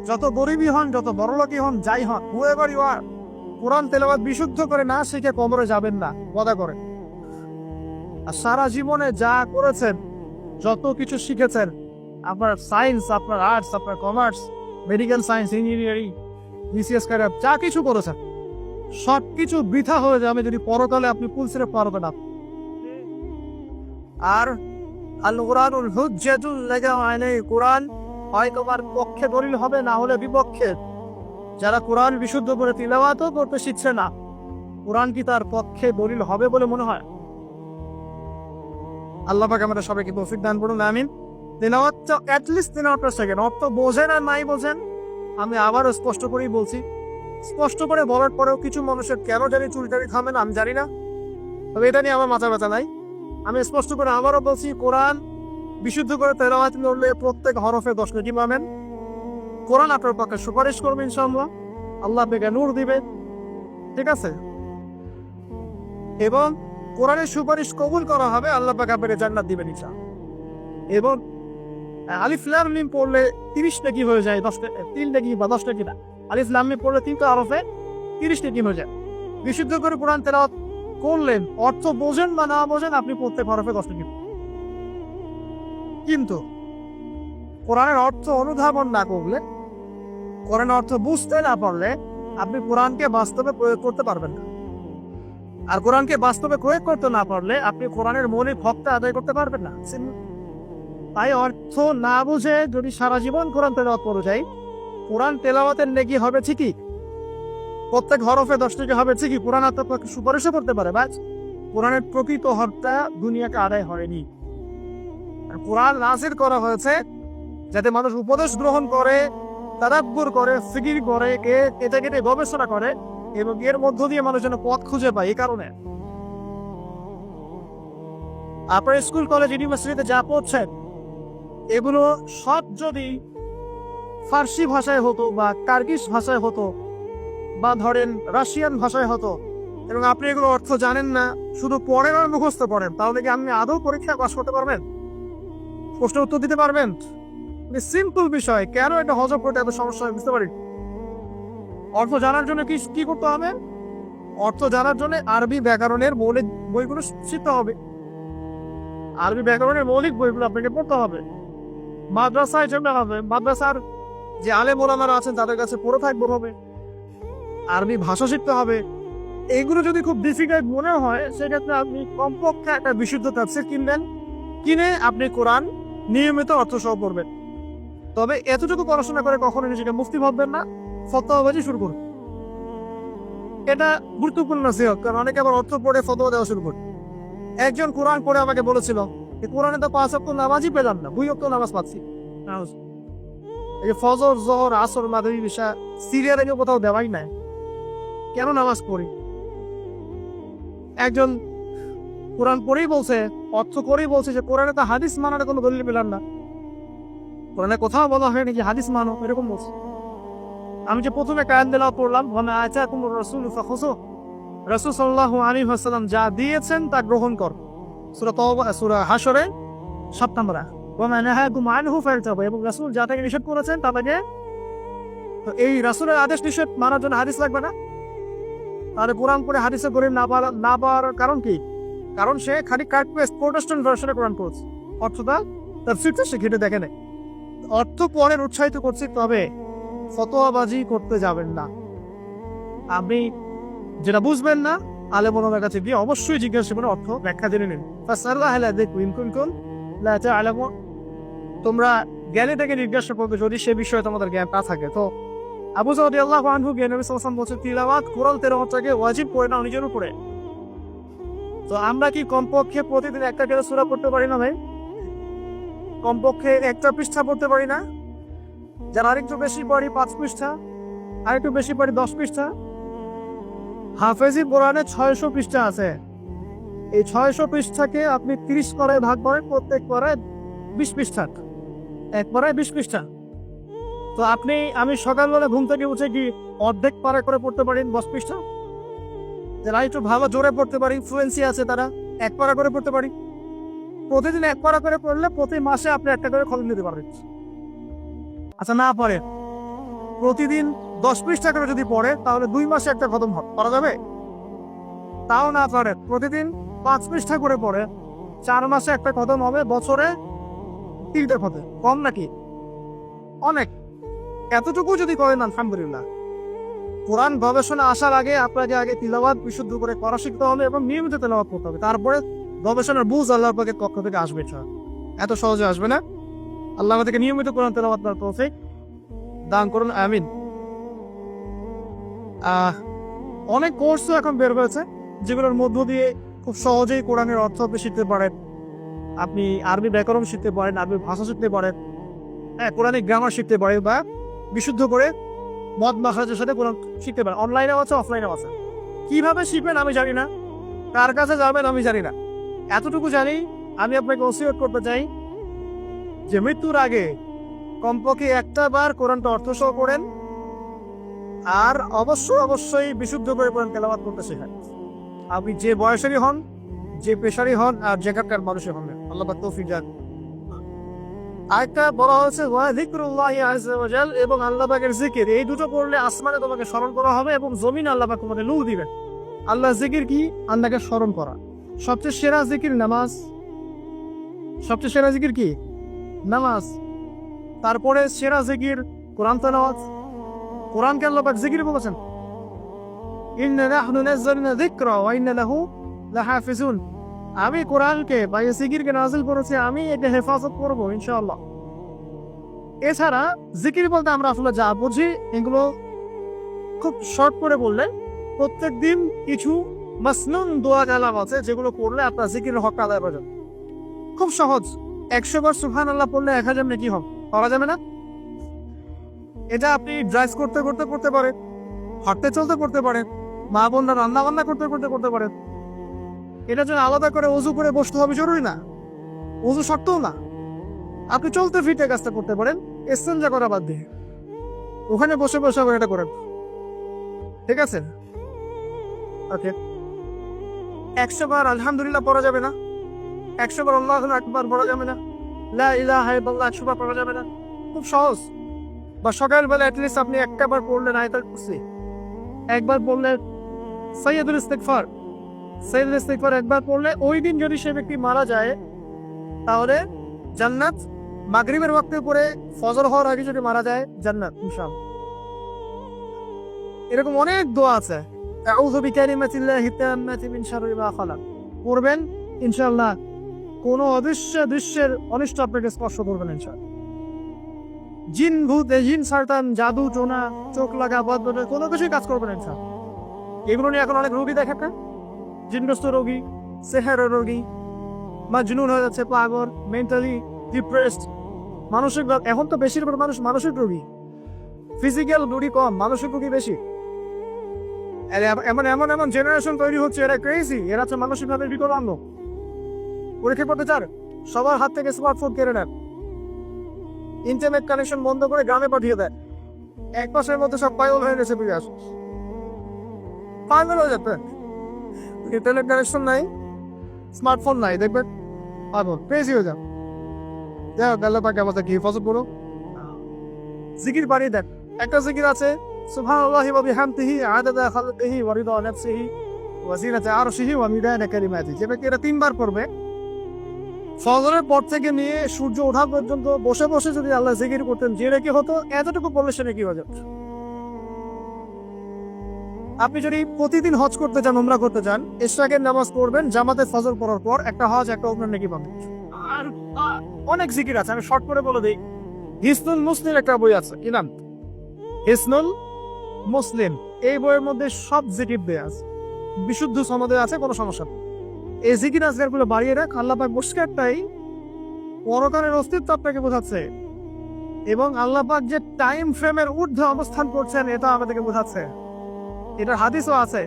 Speaker 1: যত গরিবই হন, যত বড়লোকই হন, যাই হন, হুয়েভার ইউ আর, কোরআন তেলাওয়াত বিশুদ্ধ করে না শিখে কবরে যাবেন না, ওয়াদা করেন। আর সারা জীবনে যা করেছেন, যত কিছু শিখেছেন, আপনার সায়েন্স, আপনার আর্টস, আপনার commerce, medical science, engineering, BCS career, যা কিছু করেছেন, সব কিছু বৃথা হয়ে যাবে যদি পরকালে আপনি পুলসিরে পারবেন না। আর আল কুরআনুল হুজ্জাতুল লাকা আলাইহি, কোরআন হয় তোমার পক্ষে দলিল হবে, না হলে বিপক্ষে। যারা কোরআন বিশুদ্ধ করে তিলাওয়াতও করতে শিখছে না, কোরআন কি তার পক্ষে দলিল হবে বলে মনে হয়? আল্লাহ পাক আমাদের সবাইকে তৌফিক দান করুন, আমিন। তিলাওয়াতটা অ্যাটলিস্ট 3 সেকেন্ড, অর্থ বোঝেন আর নাই বোঝেন, আমি আবারও স্পষ্ট করেই বলছি। স্পষ্ট করে বলার পরেও কিছু মানুষের কেন জানি চুলটারি থামে না, আমি জানি না, তবে এটা নিয়ে আমার মাথা ব্যথা নাই। আমি স্পষ্ট করে আবারও বলছি, কোরআন বিশুদ্ধ করে তেলাওয়াত করলে প্রত্যেক হরফে 10 নেকি পাবেন। কোরআন আপনার পক্ষে সুপারিশ করবে ইনশাআল্লাহ, আল্লাহ আপনাকে নূর দিবে, ঠিক আছে? এবং কোরআনের সুপারিশ কবুল করা হবে, আল্লাহ পাক আপনাকে জান্নাত দিবেন ইনশাআল্লাহ। এবং আলিফ লাম মিম পড়লে 30 নেকি হয়ে যায়, 3 নেকি বা 10 নেকি না, আলিফ লাম মিম পড়লে 3টা হরফে 30 নেকি হয়ে যায়। বিশুদ্ধ করে কোরআন তেলাওয়াত করলেন, অর্থ বোঝেন বা না বোঝেন, আপনি প্রত্যেক হরফে 10 নেকি। কিন্তু কোরআনের অর্থ অনুধাবন না করলে, কোরআনের অর্থ বুঝতে না পারলে, আপনি কোরআনকে বাস্তবে প্রয়োগ করতে পারবেন না। আর কোরআনকে বাস্তবে প্রয়োগ করতে না পারলে, আপনি কোরআনের মৌলিক হকটা আদায় করতে পারবেন না। তাই অর্থ না বুঝে যদি সারা জীবন কোরআন তেলাওয়াত করে যাই, কোরআন তেলাওয়াতের নেকি হবে ঠিকই, প্রত্যেক হরফে 10 নেকি হবে ঠিকই, কোরআন আপনাকে সুপারিশও করতে পারে, বাস কোরআনের প্রকৃত হত্যা দুনিয়াকে আদায় হয়নি। আর কোরআন নাযিল করা হয়েছে যাতে মানুষ উপদেশ গ্রহণ করে, তাদাব্বুর করে, ফিকির করে, এটাকে নিয়ে গবেষণা করে এবং এর মধ্য দিয়ে মানুষ যেন পথ খুঁজে পায়। এই কারণে আপনার স্কুল, কলেজ, ইউনিভার্সিটিতে যা পড়ছেন এগুলো সব যদি ফার্সি ভাষায় হতো বা টার্কিশ ভাষায় হতো বা ধরেন রাশিয়ান ভাষায় হতো এবং আপনি এগুলো অর্থ জানেন না, শুধু পড়েন আর মুখস্থ করেন, তাহলে কি আপনি আদৌ পরীক্ষা পাস করতে পারবেন? প্রশ্ন উত্তর দিতে পারবেন? সিম্পল বিষয়, কেন এটা হজম করতে এত সমস্যা হয় বুঝতে পারি। অর্থ জানার জন্য কি করতে হবে? অর্থ জানার জন্য আরবি ব্যাকরণের মৌলিক বইগুলো শিখতে হবে। আরবি ব্যাকরণের মৌলিক বইগুলো আপনাকে পড়তে হবে। মাদ্রাসায় যেতে হবে, মাদ্রাসার যে আলেম ওলামারা আছেন তাদের কাছে পড়ে থাকতে হবে। আরবি ভাষা শিখতে হবে। এইগুলো যদি খুব ডিফিকাল্ট মনে হয় সেক্ষেত্রে আপনি কমপক্ষে একটা বিশুদ্ধ তাফসীর কিনবেন, কিনে আপনি কোরআন নিয়মিত অর্থ সহ পড়বেন। তবে এতটুকু পড়াশোনা করে কখনো নিজেকে মুফতি ভাববেন না, ফতোয়াবাজি শুরু করুন। এটা গুরুত্বপূর্ণ নসিহত, কারণ অনেকে আবার অর্থ পড়ে ফতোয়া দেওয়া শুরু করে। একজন কোরআন পড়ে আমাকে বলেছিল কোরআনে তো 5 ওয়াক্ত নামাজই পেলাম না, 2 ওয়াক্ত নামাজ পাচ্ছি। এই যে ফজর, জোহর, আসর, মাগরিব, ইশা সিরিয়ালে কোথাও দেওয়াই নাই, কেন নামাজ পড়ি? একজন কোরআন পড়েই বলছে, অর্থ করেই বলছে যে কোরআনে তো হাদিস মানার কোনো দলিল পেলাম না, কোরআনে কোথাও বলা হয়নি যে হাদিস মানো, এরকম বলছে। আমি যে প্রথমে কায়াত তেলাওয়াত পড়লাম, ওয়া আতাকুম রাসূলু ফাখুযুহু, রাসূল সাল্লাল্লাহু আলাইহি ওয়াসাল্লাম যা দিয়েছেন তা গ্রহণ কর, সূরা তাওবা, সূরা হাশরে 7 নম্বর আয়াত। ওয়া মা নাহাকুম আনহু ফারতাবু, এবং রাসূল যা থেকে নিষেধ করেছেন তা থেকে, তো এই রাসূলের আদেশ নিষেধ মানার জন্য হাদিস লাগবে না? তাহলে কোরআন পড়ে হাদিসে গরিব না পাওয়ার কারণ কি? কারণ সে খালি কাট পেস্ট প্রোটেস্ট্যান্ট ভার্সনে কোরআন পড়ছে, অর্থটা তাফসীরটা সে ঘেটে দেখে নেয়। অর্থ পড়েন উৎসাহিত করছি, তবে ফতোয়াবাজি করতে যাবেন না। আপনি যেটা বুঝবেন না আলেম ওলামার কাছে গিয়ে অবশ্যই জিজ্ঞাসা করে অর্থ ব্যাখ্যা জেনে নিন। ফাসাল্লাহ আলা যিকরি ইন কুনতুম লা তা'লামুন, তোমরা জ্ঞানী থেকে জিজ্ঞাসা করবে যদি সে বিষয়ে তোমাদের জ্ঞান না থাকে। তো আবু যর রাদিয়াল্লাহু আনহু নবী সাল্লাল্লাহু আলাইহি ওয়াসাল্লাম বলেছেন, তিলাওয়াত, কোরআন তেলাওয়াতটাকে ওয়াজিব করে নাও নিজের উপরে। তো আমরা কি কমপক্ষে প্রতিদিন একটা করে সূরা পড়তে পারি না ভাই? কমপক্ষে একটা পৃষ্ঠা পড়তে পারি না? যারা আরেকটু বেশি পড়ি 5 পৃষ্ঠা, আরেকটু বেশি পড়ি 10 পৃষ্ঠা। হাফেজি কোরআনে 600 পৃষ্ঠা আছে। এই 600 পৃষ্ঠাকে আপনি 30 পারায় ভাগ করেন, প্রত্যেক পারায় 20 পৃষ্ঠা, এক পারায় 20 পৃষ্ঠা। তো আমি সকালবেলা ঘুম থেকে উঠে কি অর্ধেক পারা করে পড়তে পারি 10 পৃষ্ঠা? যারা একটু ভালো জোরে পড়তে পারি, ফ্লুয়েন্সি আছে, তারা 1 পারা করে পড়তে পারি। প্রতিদিন 1 পারা করে পড়লে প্রতি মাসে আপনি একটা করে খতম নিতে পারবেন। আচ্ছা, না পড়ে প্রতিদিন 10 পৃষ্ঠা করে যদি পড়ে তাহলে 2 মাসে একটা খতম করা যাবে? তাও না পারে, প্রতিদিন 5 পৃষ্ঠা করে পড়ে 4 মাসে একটা খতম হবে, বছরে 3টে খতম। কম নাকি? অনেক। এতটুকু যদি করেন আলহামদুলিল্লাহ। কোরআন গবেষণা আসার আগে আপনাকে আগে তিলাওয়াত বিশুদ্ধ করে করা শিখতে হবে এবং নিয়মিত তেলাওয়াত করতে হবে, তারপরে গবেষণার বুঝ আল্লাহর পাকের পক্ষ থেকে আসবে। এত সহজে আসবে না। আল্লাহ আমাদেরকে নিয়মিত কোরআন তেলাওয়াত করার তৌফিক দান করুন, আমিন। অনেক কোর্সও এখন বের হয়েছে যেগুলোর মধ্য দিয়ে খুব সহজেই কোরআনের অর্থ আপনি শিখতে পারেন। আপনি আরবি ব্যাকরণ শিখতে পারেন, আরবি ভাষা শিখতে পারেন, হ্যাঁ, কোরআনিক গ্রামার শিখতে পারেন, বা বিশুদ্ধ করে মদ মাখাজের সাথে কোরআন শিখতে পারেন। অনলাইনেও আছে, অফলাইনেও আছে। কিভাবে শিখবেন আমি জানি না, কার কাছে যাবেন আমি জানি না। এতটুকু জানি, আমি আপনাকে ওসিয়ত করতে চাই যে মৃত্যুর আগে কমপক্ষে একটা বার কোরআনটা অর্থ সহ করেন, আর অবশ্যই বিশুদ্ধ করে কোরআন তেলাওয়াত করতে শেখান। আপনি যে বয়সেরই হন, যে পেশারই হন, আর যেখানকার মানুষই হন, আল্লাহ পাক তৌফিক দেন। আরেকটা বলা হয়েছে ওয়া যিকরুল্লাহি আযজা ওয়া জাল, এবং আল্লাহ পাকের জিকির, এই দুটো করলে আসমানে তোমাকে স্মরণ করা হবে এবং জমিনে আল্লাহ পাক তোমাকে নূর দিবেন। আল্লাহ জিকির কি? আল্লাহকে স্মরণ করা। সবচেয়ে সেরা জিকির নামাজ। সবচেয়ে সেরা জিকির কি? নামাজ। তারপরে সেরা জিকির কোরআন তেলাওয়াত। কোরআনকে আল্লাহ পাক জিকির বলেছেন, ইন্না নাহনু নাযালনা যিকরা ওয়া ইন্না লাহু লাহাফিজুন। আমি কোরআনকে বা এই জিকিরকে নাযিল করেছি, আমি এটা হেফাজত করব ইনশাআল্লাহ। এছাড়া জিকির বলতে আমরা আসলে যা বুঝি এগুলো খুব শর্ট করে বললে প্রত্যেক দিন কিছু মাসনুন দোয়া কালাম আছে যেগুলো পড়লে আপনার জিকিরের হক আদায় করা যাবে। খুব সহজ, 100 বার সুবহানাল্লাহ পড়লে 1000 নেকি হবে, পাওয়া যাবে না? এটা আপনি ড্রাইভ করতে করতে করতে পারেন, হাঁটতে চলতে করতে পারেন, মা বোনরা রান্না বান্না করতে করতে করতে পারেন। এটার জন্য আলাদা করে ওযু করে বসতে হবে জরুরি না, ওযু শর্তও না। আপনি চলতে ফিরতে কাজটা করতে পারেন, ইস্তেঞ্জা করা বাদ দিয়ে ওখানে বসে বসে আবার এটা করেন, ঠিক আছে? ওকে, 100 বার আলহামদুলিল্লাহ পড়া যাবে না, 100 বার আল্লাহু আকবার পড়া যাবে না, লা ইলাহা ইল্লাল্লাহ 100 বার পড়া যাবে না। খুব সহজ। বা সকালবেলা অ্যাটলিস্ট আপনি একটা বার পড়লেন আয়াতুল কুরসি, একবার পড়লেন সাইয়্যিদুল ইস্তিগফার, সাইয়্যিদুল ইস্তিগফার একবার পড়লে ওই দিন যদি সে ব্যক্তি মারা যায় তাহলে জান্নাত। মাগরিবের ওয়াক্তে পড়ে ফজর হওয়ার আগে যদি মারা যায় জান্নাত ইনশাআল্লাহ। এরকম অনেক দোয়া আছে। আউযু বিকালিমাতিল্লাহি তাম্মাতি মিন শাররি মা খালাক পড়বেন ইনশাআল্লাহ, কোনো অদৃশ্য দৃশ্যের অনিষ্ট আপনাকে স্পর্শ করবে না ইনশাআল্লাহ। জিন ভূত, জিন শয়তান, জাদু টোনা, চোখ লাগা বদবদে কোনো কিছুই কাজ করবে না ইনশাআল্লাহ। এগুলো নিয়ে এখন অনেক রোগী দেখেন না, জিনগ্রস্ত রোগী, সেহেরের রোগী, মাজনুন হয়ে যাচ্ছে, পাগল, মেন্টালি ডিপ্রেসড, মানসিক। এখন তো বেশিরভাগ মানুষ মানসিক রোগী, ফিজিক্যাল রোগী কম, মানসিক রোগী বেশি। এমন এমন এমন জেনারেশন তৈরি হচ্ছে, এরা ক্রেজি, এরা হচ্ছে মানসিকভাবে বিকলাঙ্গ। পরীক্ষা করতে চান, সবার হাত থেকে স্মার্টফোন কেড়ে নেন, ইন্টারনেট কানেকশন বন্ধ করে গ্রামে পাঠিয়ে দেয়, 1 মাসের মধ্যে সব পাগল হয়ে গেছে, ফিরে আসো, পাগল হয়ে যাবে। ইন্টারনেট কানেকশন নাই, স্মার্টফোন নাই, দেখবেন পাগল ক্রেজি হয়ে যাবে। যাই হোক, আল্লাহ পাকে আমাদের কি হেফাজত করো। জিকির বাড়িয়ে দেন। একটা জিকির আছে, সুবহানাল্লাহি ওয়া বিহামদিহি আদাদা খালকিহি ওয়া রিদা নাফসিহি ওয়া জিনাতা আরশিহি ওয়া মিদাদা কালিমাতিহি। যে ব্যক্তি এটা 3 বার পড়বে, ফজরের পর থেকে নিয়ে সূর্য ওঠা পর্যন্ত বসে বসে যদি আল্লাহ জিকির করতেন, যে নাকি হতো এতটুকু পড়লে সে নাকি হয়ে যেত। আপনি যদি প্রতিদিন হজ করতে চান, উমরা করতে চান, ইশরাকের নামাজ পড়বেন জামাতে ফজর পড়ার পর, একটা হজ একটা উমরা নাকি পাবেন। আর অনেক জিকির আছে, আমি শর্ট করে বলে দিই। হিসনুল মুসলিম একটা বই আছে, কি নাম? হিসনুল মুসলিম। এই বইয়ের মধ্যে সব জিকির দেয়া আছে, বিশুদ্ধ সনদে আছে, কোনো সমস্যা নেই। এই জিকির আজকারগুলো বাড়িয়ে রাখ, আল্লাহ পাক পরিষ্কারটাই পরকালের অস্তিত্ব আপনাকে বোঝাচ্ছে, এবং আল্লাহ পাক যে টাইম ফ্রেমের ঊর্ধ্বে অবস্থান করছেন এটা আমাদেরকে বোঝাচ্ছে। এটার হাদিসও আছে,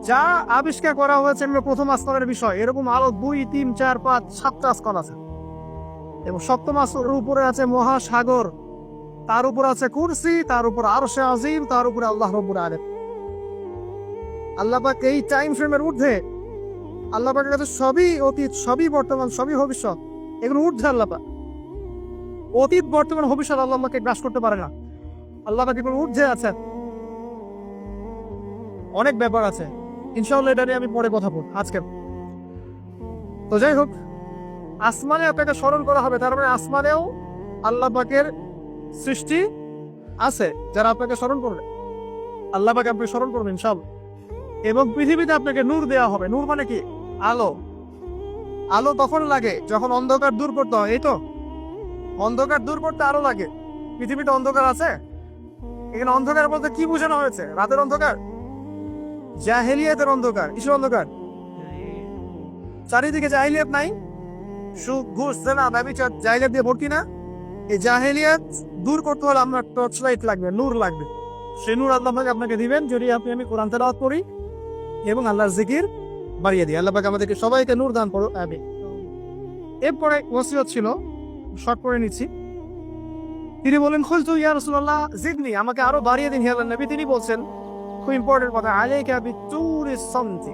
Speaker 1: যা আবিষ্কার করা হয়েছে প্রথম আসমানের বিষয়, এরকম আলো 2, 3, 4, 5, 7টা আসমান আছে, এবং সপ্তম আসমানের উপরে আছে মহাসাগর, তার উপর আছে কুরসি, তার উপর আরশে আজিম, তার উপরে আল্লাহ রাব্বুল আলামিন। আল্লাহ পাক এই টাইম ফ্রেমের ঊর্ধ্বে, আল্লাহ পাকের কাছে সবই অতীত, সবই বর্তমান, সবই ভবিষ্যৎ, এগুলো ঊর্ধ্বে আল্লাহ পাক। অতীত বর্তমান ভবিষ্যৎ আল্লাহ পাককে গ্রাস করতে পারে না, আল্লাহ পাক এগুলো ঊর্ধ্বে আছে। অনেক ব্যাপার আছে, ইনশাআল্লাহ এটা নিয়ে আমি পরে কথা বলবো আজকে। তো যাই হোক, আসমানে আপনাকে স্মরণ করা হবে, তার মানে আসমানেও আল্লাহ পাকের সৃষ্টি আছে যারা আপনাকে স্মরণ করবে, আল্লাহ পাকে আপনি স্মরণ করবেন ইনশাআল্লাহ। এবং পৃথিবীতে আপনাকে নূর দেওয়া হবে। নূর মানে কি? আলো। আলো তখন লাগে যখন অন্ধকার দূর করতে হয়, এই তো অন্ধকার দূর করতে আলো লাগে। পৃথিবীতে অন্ধকার আছে, এখানে অন্ধকার বলতে কি বোঝানো হয়েছে? রাতের অন্ধকার, জাহেলিয়াতের অন্ধকার। কিসের অন্ধকার? চারিদিকে জাহেলিয়াত নাই, সুদ ঘুষ জেনা ব্যভিচার জাহেলিয়াত দিয়ে ভর্তি না? এই জাহেলিয়াত দূর করতে হলে আপনার টর্চ লাইট লাগবে, নূর লাগবে। সে নূর আল্লাহ পাক আপনাকে দিবেন যদি আমি কোরআন তেলাওয়াত করি এবং আল্লাহর জিকির বাড়িয়ে দিই। আল্লাহ পাক আমাদেরকে সবাইকে নূর দান করো, আমিন। এরপরে ওসিয়ত ছিল, শর্ট করে নিচ্ছি। তিনি বলেন, খুলতু ইয়া রাসূলুল্লাহ জিদনি, আমাকে আরো বাড়িয়ে দিন হে আল্লাহর নবী। তিনি বলছেন খুব ইম্পর্টেন্ট কথা, আলাইকা বিতুরিস সামতি,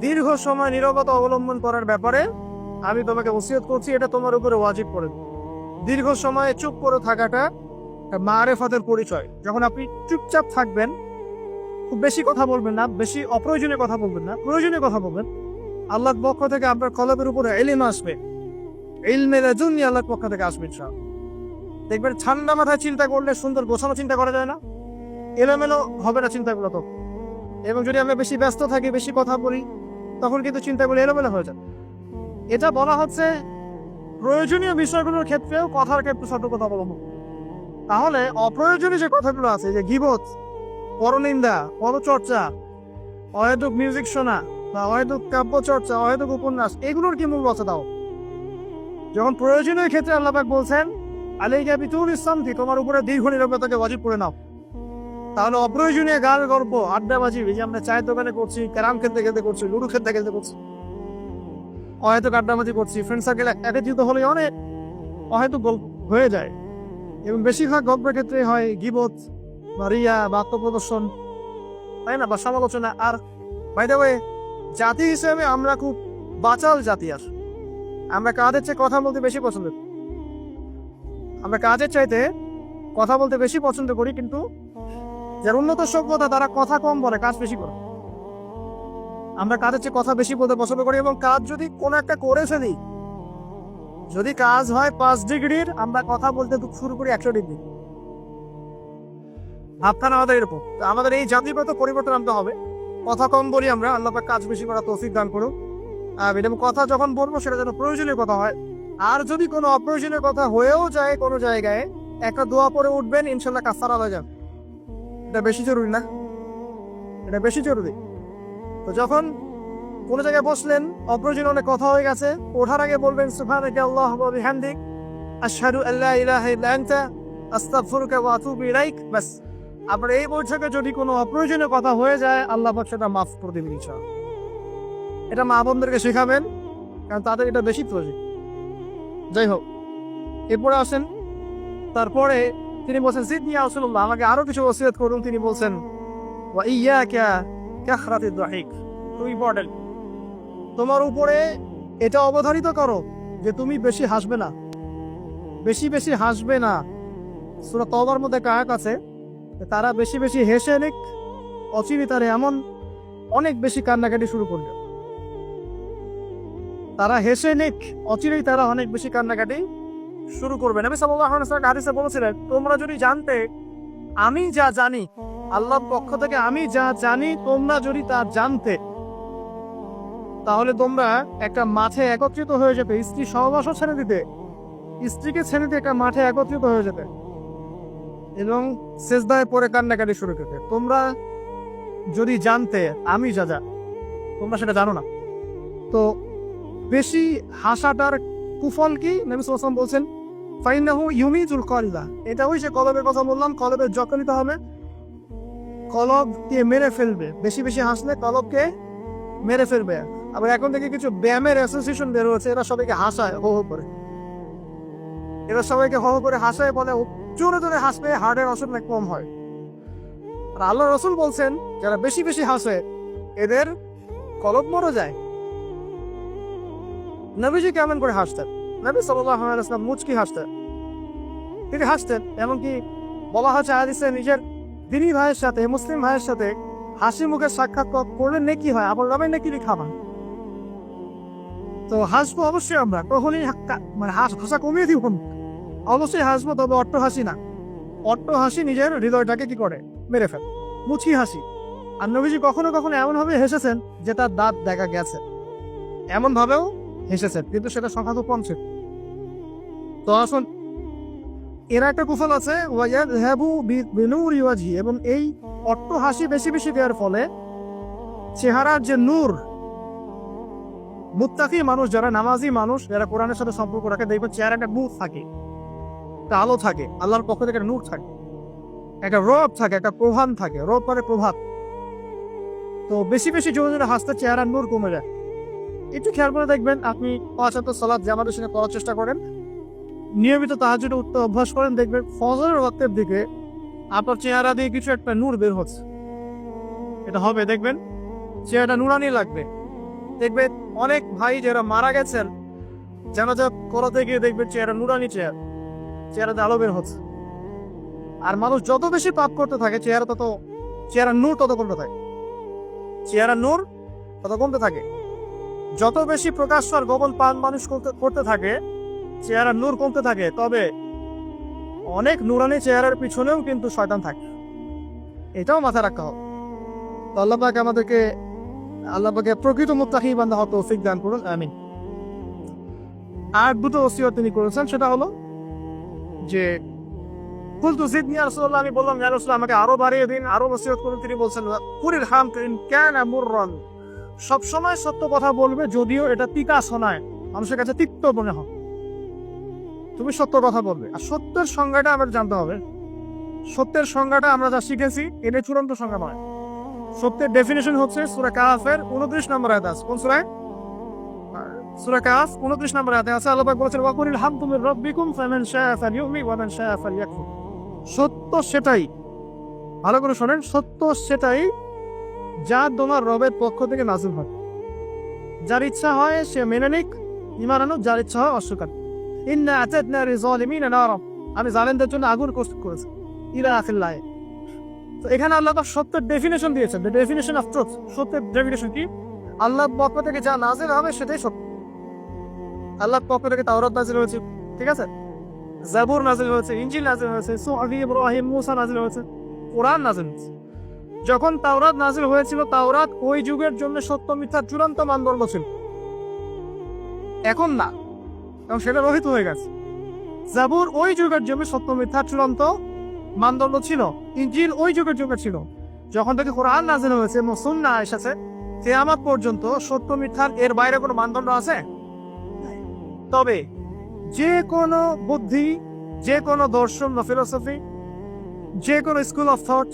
Speaker 1: দীর্ঘ সময় নীরবতা অবলম্বন করার ব্যাপারে আমি তোমাকে ওসিয়ত করছি, এটা তোমার উপরে ওয়াজিব করে। দীর্ঘ সময় চুপ করে থাকাটা মারেফাতের পরিচয়। যখন আপনি চুপচাপ থাকবেন, খুব বেশি কথা বলবেন না, বেশি অপ্রয়োজনীয় কথা বলবেন না, প্রয়োজনীয় কথা বলবেন, আল্লাহর পক্ষ থেকে আপনার কলবের উপরে ইলম আসবে, ইলমে লাদুন্নি আল্লাহর পক্ষ থেকে আসবে ইনশাআল্লাহ। দেখবেন ঠান্ডা মাথায় চিন্তা করলে সুন্দর গোছানো চিন্তা করা যায় না, এলোমেলো হবে না চিন্তাগুলো তো। এবং যদি আমরা বেশি ব্যস্ত থাকি, বেশি কথা বলি, তখন কিন্তু চিন্তাগুলো এলোমেলো হয়ে যায়। এটা বলা হচ্ছে প্রয়োজনীয় বিষয়গুলোর ক্ষেত্রেও কথার ক্ষেত্রে সতর্কতা অবলম্বন। তাহলে অপ্রয়োজনীয় যে কথাগুলো আছে, যে গীবত, পরনিন্দা, পরচর্চা, অহেতুক মিউজিক শোনা বা অহেতুক কাব্য চর্চা, অহেতুক উপন্যাস, এগুলোর কি মূল কথা দাও? যখন প্রয়োজনীয় ক্ষেত্রে আল্লাহ পাক বলছেন আলাইকা বিতুল ইসলামতি, তোমার উপরে দীর্ঘ নিরবতাকে ওয়াজিব করে নাও। তাহলে অপ্রয়োজনীয় গান গল্প আড্ডাবাজি, যে আমরা চায়ের দোকানে করছি, ক্যারাম খেলতে খেলতে করছি, লুডো খেলতে খেলতে করছি, অহেতুক আড্ডাবাজি করছি, ফ্রেন্ড সার্কেল একত্রিত হলে অনেক অহেতুক গল্প হয়ে যায়। এবং বেশিরভাগ গল্পের ক্ষেত্রে হয় গীবত বা রিয়া বা আত্মপ্রদর্শন, তাই না, বা সমালোচনা। আর বাই দ্য ওয়ে, জাতি হিসেবে আমরা খুব বাচাল জাতি। আর আমরা কাজের চেয়ে কথা বলতে বেশি পছন্দ করি। আমরা কাজের চাইতে কথা বলতে বেশি পছন্দ করি, কিন্তু যার উন্নত সভ্যতা তারা কথা কম বলে, কাজ বেশি করে। আমরা কাজের চেয়ে কথা বেশি বলতে পছন্দ করি, এবং কাজ যদি কোনো একটা করে ফেলি, যদি কাজ হয় 5 ডিগ্রির, আমরা কথা বলতে শুরু করি 100 ডিগ্রি। ভাবখানা আমাদের এরকম। আমাদের এই জাতিগত পরিবর্তন আনতে হবে। কথা কম বলি আমরা, আল্লাহ পাক কাজ বেশি করা তৌফিক দান করুন। এবং কথা যখন বলবো সেটা যেন প্রয়োজনীয় কথা হয়। আর যদি কোনো অপ্রয়োজনীয় কথা হয়েও যায় কোনো জায়গায়, একটা দোয়া পরে উঠবেন, ইনশাল্লাহ কাফারা হয়ে যাবে। এটা বেশি জরুরি না? এটা বেশি জরুরি। তো যখন কোনো জায়গায় বসলেন, অপ্রয়োজনীয় অনেক কথা হয়ে গেছে, ওঠার আগে বলবেন সুবহানাকা আল্লাহুম্মা ওয়া বিহামদিক আশহাদু আল্লা ইলাহা ইল্লা আনতা আস্তাগফিরুকা ওয়া আতুবু ইলাইক। বাস। আপনার এই বৈঠকে যদি কোনো অপ্রয়োজনীয় কথা হয়ে যায়, আল্লাহ পাক সেটা মাফ করে দিবেন ইনশাআল্লাহ। এটা মা বোনদেরকে শেখাবেন, কারণ তাদের এটা বেশি প্রয়োজন। যাই হোক, এরপরে আসেন। তারপরে তিনি বলছেন জিদনি ইয়া রাসূলুল্লাহ, আমাকে আরো কিছু ওসিয়ত করুন। তিনি বলছেন ওয়া ইয়াকা কাহরাতিদ দাহিক, খুব ইম্পর্টেন্ট। তোমার উপরে এটা অবধারিত করো যে তুমি বেশি হাসবে না, বেশি বেশি হাসবে না। সূরা তওবার মধ্যে একটা আয়াত আছে, তারা বেশি বেশি হেসে নিক, অচিরিতারে এমন অনেক বেশি কান্নাকাটি শুরু করবে। তারা হেসে নিক, অচিরেই তারা অনেক বেশি কান্নাকাটি শুরু করবে। নবী সাল্লাল্লাহু আলাইহি ওয়াসাল্লাম হাদিসে বলেছিলেন, তোমরা যদি জানতে আমি যা জানি, আল্লাহর পক্ষ থেকে আমি যা জানি, তোমরা যদি তা জানতে, তাহলে তোমরা একটা মাঠে একত্রিত হয়ে যেতে, স্ত্রী সহবাসও ছেড়ে দিতে, স্ত্রীকে ছেড়ে দিয়ে একটা মাঠে একত্রিত হয়ে যেতে এবং সেজদায় পড়ে কান্নাকাটি শুরু করতে। তোমরা যদি জানতে আমি যা যা, তোমরা সেটা জানো না। তো বেশি হাসাটার কুফল কি? নবী সাল্লাল্লাহু আলাইহি ওয়াসাল্লাম বলছেন ফাইন্নাহু ইউমিজুল কলবা, এটা ওই যে কলবের কথা বললাম, কলবের যত্ন নিতে হবে, কলবকে মেরে ফেলবে। বেশি বেশি হাসলে কলবকে মেরে ফেলবে। আবার এখন থেকে কিছু ব্যায়ামের অ্যাসোসিয়েশন বের হচ্ছে, এরা সবাইকে হাসায়, হো হো করে। এরা সবাইকে হো হো করে হাসায়, বলে জোরে জোরে হাসলে হার্টের অসুখ নাকি কম হয়। আর আল্লাহ রাসূল বলছেন যারা বেশি বেশি হাসে এদের কলব মরে যায়। নবীজি কেমন করে হাসতেন? নবী সাল্লাল্লাহু আলাইহি ওয়াসাল্লাম মুচকি হাসতেন। তিনি হাসতেন, এমনকি বলা হচ্ছে হাদিসে নিজের দিনী ভাইয়ের সাথে, মুসলিম ভাইয়ের সাথে হাসি মুখে সাক্ষাৎ করলে নেকি হয়, আবার নামে নেকি খাবার। তো হাসবো অবশ্যই আমরা, কখনই মানে হাসা কমিয়ে দিব, অবশ্যই হাসবো, তবে অট্ট হাসি না। অট্ট হাসি নিজের হৃদয়টাকে কি করে, মেরে ফেলে। মুচকি হাসি। আর নবীজি কখনো কখনো এমন ভাবে হেসেছেন যে তার দাঁত দেখা গেছে, এমন ভাবেও হেসেছেন, কিন্তু সেটা সংখ্যা তো কম ছিল। তো আসুন, এরা একটা কুফল আছে এবং এই অট্ট হাসি বেশি বেশি দেওয়ার ফলে চেহারার যে নূর, মুত্তাকি মানুষ যারা, নামাজি মানুষ যারা কোরআনের সাথে সম্পর্ক রাখে, দেখবেন চেহারা একটা নূর থাকে, একটা আলো থাকে, আল্লাহর পক্ষ থেকে একটা নূর থাকে, একটা রব থাকে, একটা প্রভাব থাকে। রব মানে প্রভাব। তো বেশি বেশি জোরে জোরে হাসতে চেহারার নূর কমে যায়। একটু খেয়াল করে দেখবেন, আপনি 5 ওয়াক্ত সালাত জামাতের সঙ্গে করার চেষ্টা করেন, নিয়মিত তাহাজ্জুদে উঠতে অভ্যাস করেন, দেখবেন ফজরের ওয়াক্তের দিকে আপনার চেহারা দিয়ে কিছু একটা নূর বের হচ্ছে। এটা হবে, দেখবেন চেহারাটা নুরানি লাগবে। দেখবেন অনেক ভাই যারা মারা গেছেন, জানাজা করাতে গিয়ে দেখবেন চেহারা নুরানি, চেহারাতে আলো বের হচ্ছে। আর মানুষ যত বেশি পাপ করতে থাকে, চেহারা নূর তত কমতে থাকে, চেহারা নূর তত কমতে থাকে। যত বেশি প্রকাশ্য আর গোপন পান মানুষ করতে থাকে, চেহারা নূর কমতে থাকে। তবে অনেক নুরানি চেহারার পিছনেও কিন্তু শয়তান থাকে, এটাও মাথায় রাখতে হবে। তো আল্লাহ পাক আমাদেরকে, আল্লাহ পাকে প্রকৃত মুত্তাকি বান্দা হওয়ার তৌফিক দান করুন, আমিন। আর দুটো ওসিয়ত তিনি করেছেন, সেটা হলো যে কুলতু জিদনি ইয়া রাসূলুল্লাহ, আমি বললাম ইয়া রাসূলুল্লাহ আমাকে আরো বাড়িয়ে দিন, আরো নসিহত করুন। তিনি বলছেন কুলিল হাম ইন কানা মুররান, সব সময় সত্য কথা বলবে যদিও এটা তিতা শোনায়, মানুষের কাছে তিক্ত মনে হয়, তুমি সত্য কথা বলবে। আর সত্যের সংজ্ঞাটা আমাদের জানতে হবে। সত্যের সংজ্ঞাটা আমরা যা শিখেছি এটা চূড়ান্ত সংজ্ঞা নয়। সত্যের ডেফিনেশন হচ্ছে সূরা কাহফের 29 নম্বর আয়াত আছে। কোন সূরা? সূরা কাহফ 29 নম্বর আয়াতে আছে, আল্লাহ পাক বলেছেন ওয়াকুলিল হামদু মির রাব্বিকুম ফামান শাআ ফালইউমিন ওয়া মান শাআ ফালইয়াকফুর। সত্য সেটাই, ভালো করে শোনেন, সত্য সেটাই যা তোমার রবের পক্ষ থেকে নাযিল হয়। যার ইচ্ছা হয় সে মেনে নিক, ঈমান আনুক, যার ইচ্ছা হয় অস্বীকার। ইন্না আতাদনা লিযালিমিনা নারা, আমি জালেমদের জন্য আগুন প্রস্তুত করেছি, ইলা আখির আয়াত। তো এখানে আল্লাহ পাক সত্যের ডেফিনেশন দিয়েছেন, দ্য ডেফিনেশন অফ ট্রুথ। সত্যের ডেফিনেশন কি? আল্লাহর পক্ষ থেকে যা নাযিল হবে সেটাই সত্য। আল্লাহর পক্ষ থেকে তাওরাত নাযিল হয়েছে, ঠিক আছে, জাবুর নাযিল হয়েছে, ইনজিল নাযিল হয়েছে, সুহফ ইব্রাহিম মুসা নাযিল হয়েছে, কোরআন নাযিল হয়েছে। যখন তাওরাত নাযিল হয়েছিল, তাওরাত ওই যুগের জন্য সত্য মিথ্যার চূড়ান্ত মানদণ্ড ছিল। এখন না, এবং সেটা রহিত হয়ে গেছে। জাবুর ওই যুগের জন্য সত্য মিথ্যার চূড়ান্ত মানদণ্ড ছিল। ইনজিল ওই যুগের যুগে ছিল। যখন থেকে কোরআন নাযিল হয়েছে এবং সুন্নাহ এসেছে, কিয়ামত পর্যন্ত সত্য মিথ্যার এর বাইরে কোনো মানদণ্ড আছে? তবে যে কোনো বুদ্ধি, যে কোনো দর্শন বা ফিলোসফি, যে কোনো স্কুল অফ থট,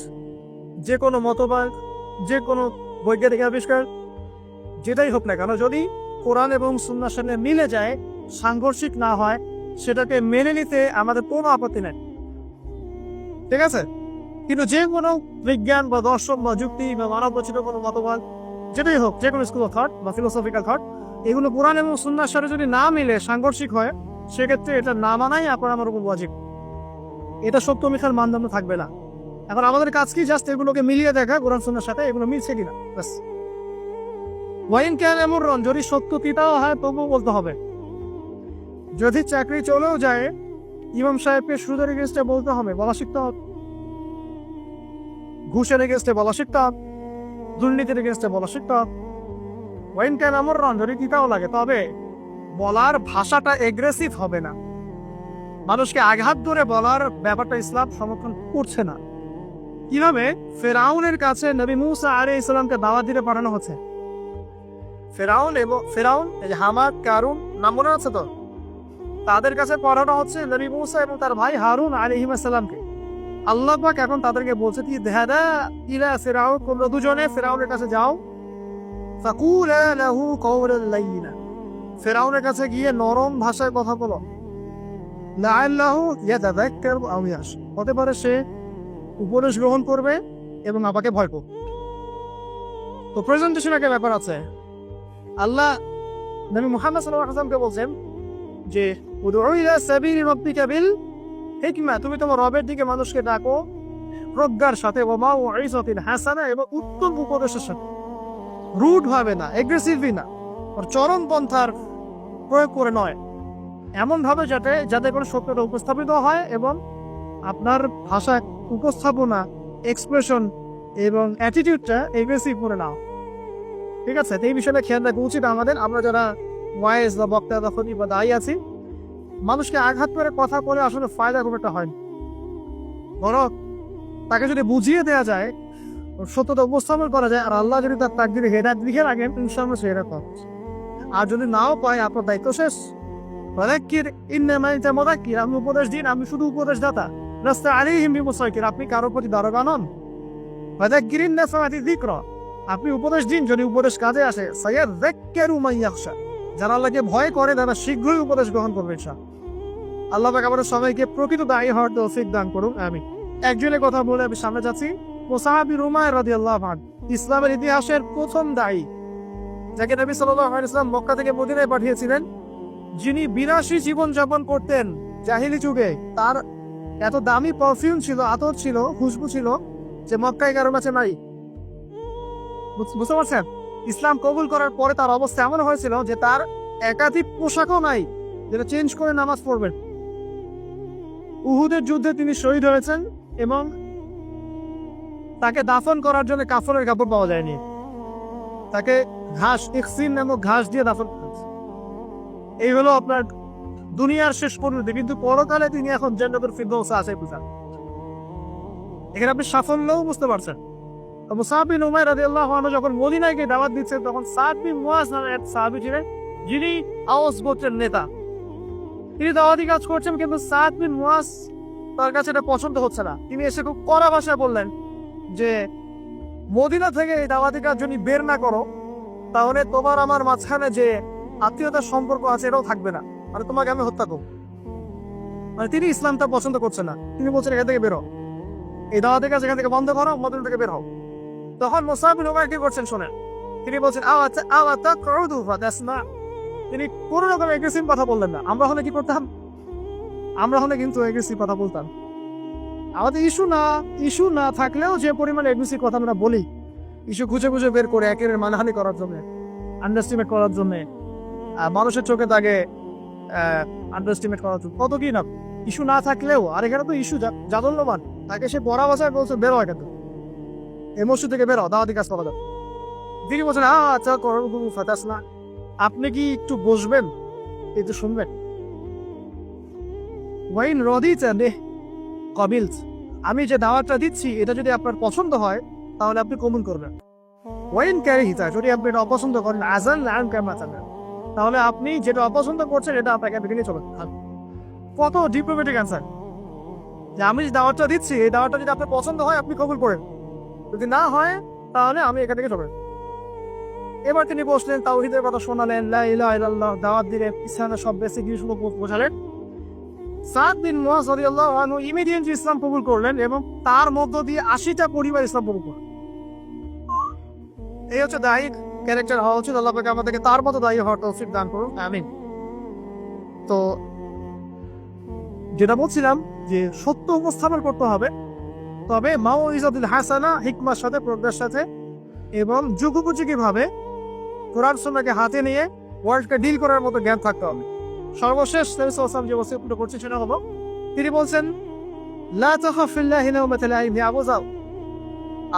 Speaker 1: যে কোনো মতবাদ, যে কোনো বৈজ্ঞানিক আবিষ্কার, যেটাই হোক না কেন, যদি কোরআন এবং সুন্নাহর সাথে মিলে যায়, সাংঘর্ষিক না হয়, সেটাকে মেনে নিতে আমাদের কোনো আপত্তি নেই, ঠিক আছে। কিন্তু যে কোনো বিজ্ঞান বা দর্শন বা যুক্তি বা মানব রচিত কোনো মতবাদ, যেটাই হোক, যে কোনো স্কুল অফ থট বা ফিলোসফিক্যাল থট, এগুলো কোরআন এবং সুন্নাহর সাথে যদি না মিলে, সাংঘর্ষিক হয়, সেক্ষেত্রে এটা না মানাই আপনার আমার উপর ওয়াজিব। এটা সত্য মিথ্যার মানদণ্ড থাকবে না। এখন আমাদের কাজ কি? জাস্ট এগুলোকে মিলিয়ে দেখা কোরআন সুন্নাহর সাথে, এগুলো মিলছে কিনা, ব্যাস। ওয়াইন কানা মুররান, যদি সত্য তিতাও হয় তবুও বলতে হবে। যদি চাকরি চলেও যায়, ইমাম সাহেবকে সুদের এগেনস্টে বলতে হবে, বলা শিখতে হবে। ঘুষের এগেনস্টে বলা শিখতে হবে, দুর্নীতির এগেনস্টে বলা শিখতে হবে। ওয়াইন কানা মুররান, যদি তিতাও লাগে, তবে বলার ভাষাটা এগ্রেসিভ হবে না। মানুষকে আঘাত ধরে বলার ব্যাপারটা ইসলাম সমর্থন করছে না। কিভাবে? ফেরাউনের কাছে নবী মুসা আলাইহিস সালামকে দাওয়াত দিতে পাঠানো হচ্ছে। ফেরাউন এই যে হামাদ, কারুন নাম মনে আছে তো, তাদের কাছে পাঠানো হচ্ছে নবী মুসা এবং তার ভাই হারুন আলাইহিস সালামকে। আল্লাহ পাক এখন তাদেরকে বলছে কি, যাহাদা ইলা ফিরাউন, তোমরা দুজনে ফেরাউনের কাছে যাও, ফাকুলা লাহু কাওলান লাইয়িনা, ফেরাউনের কাছে গিয়ে নরম ভাষায় কথা বলো, লাআল্লাহু ইয়াতাযাক্কারু আও ইয়াখশা, হতে পারে সে উপদেশ গ্রহণ করবে এবং আমাকে ভয় করবে। তো প্রেজেন্টেশন একটা ব্যাপার আছে। আল্লাহ নবী মুহাম্মদ সাল্লাল্লাহু আলাইহি ওয়াসাল্লামকে বলছেন যে উদউ ইলা সাবিলি রাব্বিকা বিল হিকমা, তুমি তোমার রবের দিকে মানুষকে ডাকো প্রজ্ঞার সাথে, ওয়া মাউইযাতিন হাসানা, এবং উত্তম উপদেশের সাথে, রুড ভাবে না, এগ্রেসিভলি না, আর চরম পন্থার প্রয়োগ করে নয়, এমন ভাবে যাতে করে সত্যটা উপস্থাপিত হয় এবং আপনার ভাষা উপস্থাপনা, এক্সপ্রেশন এবং অ্যাটিটিউডটা এগ্রেসিভ করে নাও, ঠিক আছে। এই বিষয়টা খেয়াল রাখা উচিত আমাদের। আমরা যারা ওয়াইজ বা বক্তা বা খতিব বা দায়ী আছি, মানুষকে আঘাত করে কথা বলে আসলে ফায়দা খুব একটা হয় না। বরং তাকে যদি বুঝিয়ে দেওয়া যায়, সত্যতা উপস্থাপন করা যায়, আর আল্লাহ যদি তার তাকদীরে হেদায়েত লিখে রাখেন, ইনশাআল্লাহ সে হেদায়েত পাবে। আর যদি নাও পায়, আপনার দায়িত্ব শেষ। ফাযাক্কির ইন্নামা আনতা মুযাক্কির, আপনি উপদেশ দিন, আমি শুধু উপদেশদাতা। লাস্তা আলাইহিম বিমুসাইতির, আপনি কারোর প্রতি দারোগা নন। ফাযাক্কির ইন নাফাআতি যিকরা, আপনি উপদেশ দিন যদি উপদেশ কাজে আসে। সায়াযাক্কারু মান ইয়াখশা, যারা আল্লাহকে ভয় করে তারা শীঘ্রই উপদেশ গ্রহণ করবে ইনশাআল্লাহ। আল্লাহ পাক আমাদের সবাইকে প্রকৃত দায়ী হওয়ার তৌফিক দান করুন, আমিন। একজনের কথা বলে আমি সামনে যাচ্ছি। মুসাআব রুমায় রাদিয়াল্লাহু আনহু, ইসলামের ইতিহাসের প্রথম দায়ী, যাকে নবী সাল্লাল্লাহু আলাইহি ওয়াসাল্লাম মক্কা থেকে মদিনায় পাঠিয়েছিলেন, যিনি বিনাশী জীবন যাপন করতেন জাহিলি যুগে। তার এত দামি পারফিউম ছিল, আতর ছিল, খুশবু ছিল, যে মক্কায় কারো কাছে নাই। বুঝতে পারছেন? ইসলাম কবুল করার পরে তার অবস্থা এমন হয়েছিল যে তার একাধিক পোশাকও নাই, যেটা চেঞ্জ করে নামাজ পড়বেন। উহুদের যুদ্ধে তিনি শহীদ হয়েছেন এবং তাকে দাফন করার জন্য কাফনের কাপড় পাওয়া যায়নি। তাকে ঘাস, ইখসিন নামক ঘাস দিয়ে দাফন করেছে। এই হলো আপনার দুনিয়ার শেষ পরিণতি। কিন্তু পরকালে তিনি এখন জান্নাতুল ফিরদৌসে আছে, বুঝা। এখানে আপনি সাফল্যও বুঝতে পারছেন। মুসাব বিন উমাইর রাদিয়াল্লাহু আনহু যখন মদিনায় গিয়ে দাওয়াত দিচ্ছেন, তখন সাদ বিন মুয়াজ নামে এক সাহাবী ছিলেন, যিনি আওস গোত্রের নেতা। তিনি দাওয়াতি কাজ করছেন, কিন্তু সাদ বিন মুয়াজ তার কাছে এটা পছন্দ হচ্ছে না। তিনি এসে খুব কড়া ভাষায় বললেন যে, মদিনা থেকে এই দাওয়াতি কাজ যদি বের না করো, তাহলে তোমার আমার মাঝখানে যে আত্মীয়তার সম্পর্ক আছে এটাও থাকবে না, মানে তোমাকে আমি হত্যা করব। মানে তিনি ইসলামটা পছন্দ করছেন না। তিনি বলছেন, এখান থেকে বেরো, এই দাওয়াতি কাজ এখান থেকে বন্ধ করো, মদিনা থেকে বের হও। তখন মুসাব বিন উমাইর কি করছেন শোনেন। তিনি বলছেন, তিনি কোনো রকম এগ্রেসিভ কথা বললেন না। আমরা হলে কি করতাম? আমরা হলে কিন্তু এগ্রেসিভ কথা বলতাম। আমাদের ইস্যু না থাকলেও যে পরিমাণে এগ্রেসিভ কথা আমরা বলি, ইস্যু খুঁজে খুঁজে বের করে একের মানহানি করার জন্য, আন্ডারস্টিমেট করার জন্য, মানুষের চোখে তাকে আন্ডারস্টিমেট করার জন্য, কত কি না ইস্যু না থাকলেও। আর এখানে তো ইস্যু জাদল্যমান, তাকে সে বড় ভাষায় বলছে, বেরো এখান থেকে, এই মসজিদ থেকে বেরো, দাওয়াতি কাজ করা যাবে। তিনি বলছেন, আচ্ছা ফাতাস না, আপনি কি একটু বসবেন, একটু শুনবেন? ওয়াইন রদিতা নেহ কবিলস, আমি যে দাওয়াতটা দিচ্ছি এটা যদি আপনার পছন্দ হয় তাহলে আপনি কবুল করবেন। ওয়াইন ক্যারিহিতা, যদি আপনি এটা অপছন্দ করেন, আজান আন কামা চাবেন, তাহলে আপনি যেটা অপছন্দ করছেন এটা আপনাকে বেরিয়ে চলেন। কত ডিপ্লোম্যাটিক অ্যান্সার, যে আমি যে দাওয়াতটা দিচ্ছি এই দাওয়াতটা যদি আপনার পছন্দ হয় আপনি কবুল করেন, যদি না হয় তাহলে আমি এখান থেকে চলেন। এবার তিনি বসলেন, তাওহীদের কথা শোনালেন, লা ইলাহা ইল্লাল্লাহ দাওয়াত দিলেন, ইসলামের সব বেসিক জিনিসগুলো বোঝালেন। সাদ বিন মুয়াজ রাদিয়াল্লাহু আনহু ইমিডিয়েটলি ইসলাম কবুল করলেন এবং তার মধ্য দিয়ে 80টা পরিবার ইসলাম কবুল করলেন। এই হচ্ছে দায়ী ক্যারেক্টার হওয়া উচিত। আল্লাহ পাক আমাদেরকে তার মতো দায়ী হওয়ার তৌফিক দান করুন, আমিন। তো যেটা বলছিলাম যে সত্য উপস্থাপন করতে হবে, তবে মাউইজাতুল হাসানা, হিকমার সাথে, প্রজ্ঞার সাথে এবং যুগোপযোগী ভাবে কোরআন সুন্নাহকে হাতে নিয়ে ওয়ার্ল্ডকে ডিল করার মতো জ্ঞান থাকতে হবে। সর্বশেষ নবী সাল্লাল্লাহু আলাইহি ওয়াসাল্লাম যে ওসিয়তটা করছেন সেটা হলো, তিনি বলছেন, লা তাখাফিল্লাহি লাওমাতা লাইম, আবু যাও,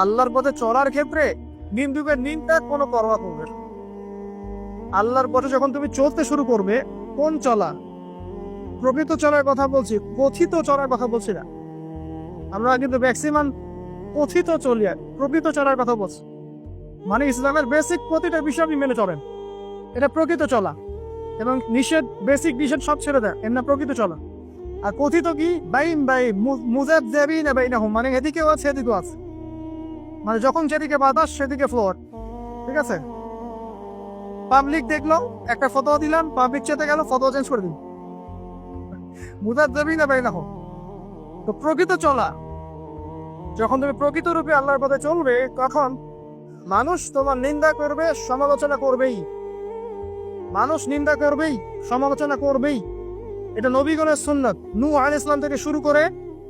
Speaker 1: আল্লাহর পথে চলার ক্ষেত্রে নিন্দুকের নিন্দা কোনো পরোয়া করবে না। আল্লাহর পথে যখন তুমি চলতে শুরু করবে, কোন চলা? প্রকৃত চলার কথা বলছি, কথিত চলার কথা বলছি না। আমরা কিন্তু ম্যাক্সিমাম কথিত চলি, প্রকৃত চলার কথা বলছি। মানে ইসলামের বেসিক প্রতিটা বিষয় আপনি মেনে চলেন, এটা প্রকৃত চলা। এবং নিষেধ, বেসিক নিষেধ সব ছেড়ে দেয়, এমন প্রকৃত চলা। আর কথিত কি? মানে এদিকেও আছে এদিকেও আছে, মানে যখন যেদিকে বাতাস সেদিকে ফ্লোর, ঠিক আছে? পাবলিক দেখলো, একটা ফতোয়া দিলাম, পাবলিক চেতে গেল, ফতোয়া চেঞ্জ করে দিল, মুযাবযাবিনা বাইনাহুম। তো প্রকৃত চলা, যখন তুমি প্রকৃত রূপে আল্লাহর পথে চলবে, তখন মানুষ তোমার নিন্দা করবে, সমালোচনা করবেই। মানুষ নিন্দা করবেই, সমালোচনা করবেই। এটা নবীগণের সুন্নাত। নূহ আলাইহিস সালাম থেকে শুরু করে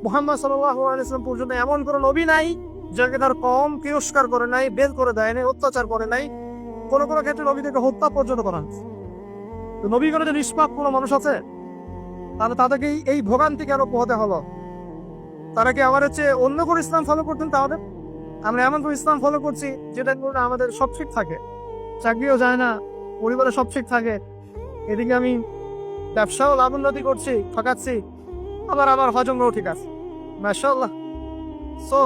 Speaker 1: মুহাম্মদ সাল্লাল্লাহু আলাইহি ওয়াসাল্লাম পর্যন্ত এমন কোনো নবী নাই যাকে তার কওম তিরস্কার করে নাই, বের করে দেয় নাই, অত্যাচার করে নাই। কোনো কোনো ক্ষেত্রে নবীদেরকে হত্যা পর্যন্ত করা হয়েছে। তো নবীগণের যে নিষ্পাপ কোনো মানুষ আছে, তাহলে তাদেরকে এই ভোগান্তি কেন পোহাতে হলো? তারা কি আমার হচ্ছে অন্য কোনো ইসলাম ফলো করতেন? তাহলে আমরা এমন কোনো ইসলাম ফলো করছি যেটা করে আমাদের সব ঠিক থাকে, চাকরিও যায় না, পরিবারে সব ঠিক থাকে, এদিকে আমি ব্যবসাও লাভ উন্নতি করছি, ঠকাচ্ছি, আবার আমার হজমরাও ঠিক আছে, মাশাআল্লাহ। সো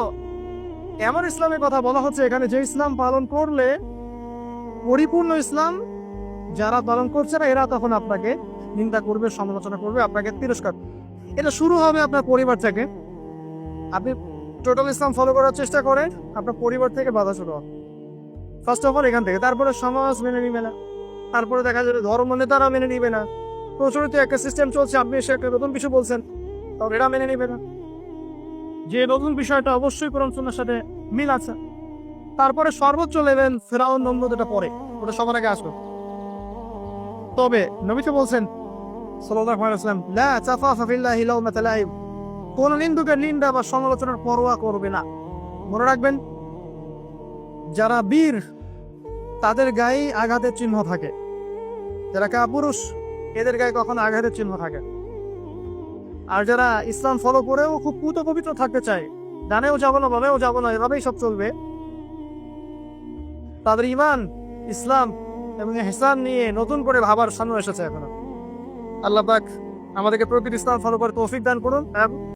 Speaker 1: এমন ইসলামের কথা বলা হচ্ছে এখানে, যে ইসলাম পালন করলে, পরিপূর্ণ ইসলাম যারা পালন করছে না, এরা তখন আপনাকে নিন্দা করবে, সমালোচনা করবে, আপনাকে তিরস্কার। এটা শুরু হবে আপনার পরিবার থেকে। আপনি টোটাল ইসলাম ফলো করার চেষ্টা করেন, আপনার পরিবার থেকে বাধা শুরু হবে ফার্স্ট অফ অল, এখান থেকে। তারপরে সমাজ মেনে নিবে না, তারপরে দেখা যাবে ধর্ম নেতারা মেনে নিবে না। প্রচলিত একটা সিস্টেম চলছে, আপনি এসে একটা নতুন কিছু বলছেন, তখন এরা মেনে নিবে না, যে নতুন বিষয়টা অবশ্যই কোরআন সুন্নাহর সাথে মিল আছে। তারপরে সর্বোচ্চ লেভেল ফেরাউন, নমরুদ, এটা পরে, ওটা সবার আগে আসবে। তবে নবী তো বলছেন সাল্লাল্লাহু আলাইহি ওয়াসাল্লাম, লা তাখাফা ফিল্লাহি লাওমাতা লাইম, কোন নিন্দুকের নিন্দা বা সমালোচনার পরোয়া করবে না। মনে রাখবেন, যারা বীর তাদের গায়ে আঘাতের চিহ্ন থাকে, যারা কাপুরুষ এদের গায়ে কখনো আঘাতের চিহ্ন থাকে। আর যারা ইসলাম ফলো করেও খুব পুত পবিত্র থাকতে চায়, ডানেও যাবো না বামেও যাবো না, এভাবেই সব চলবে, তাদের ইমান, ইসলাম এবং ইহসান নিয়ে নতুন করে ভাবার সামনে এসেছে এখন। আল্লাহ পাক আমাদেরকে প্রকৃত ইসলাম ফলো করে তৌফিক দান করুন।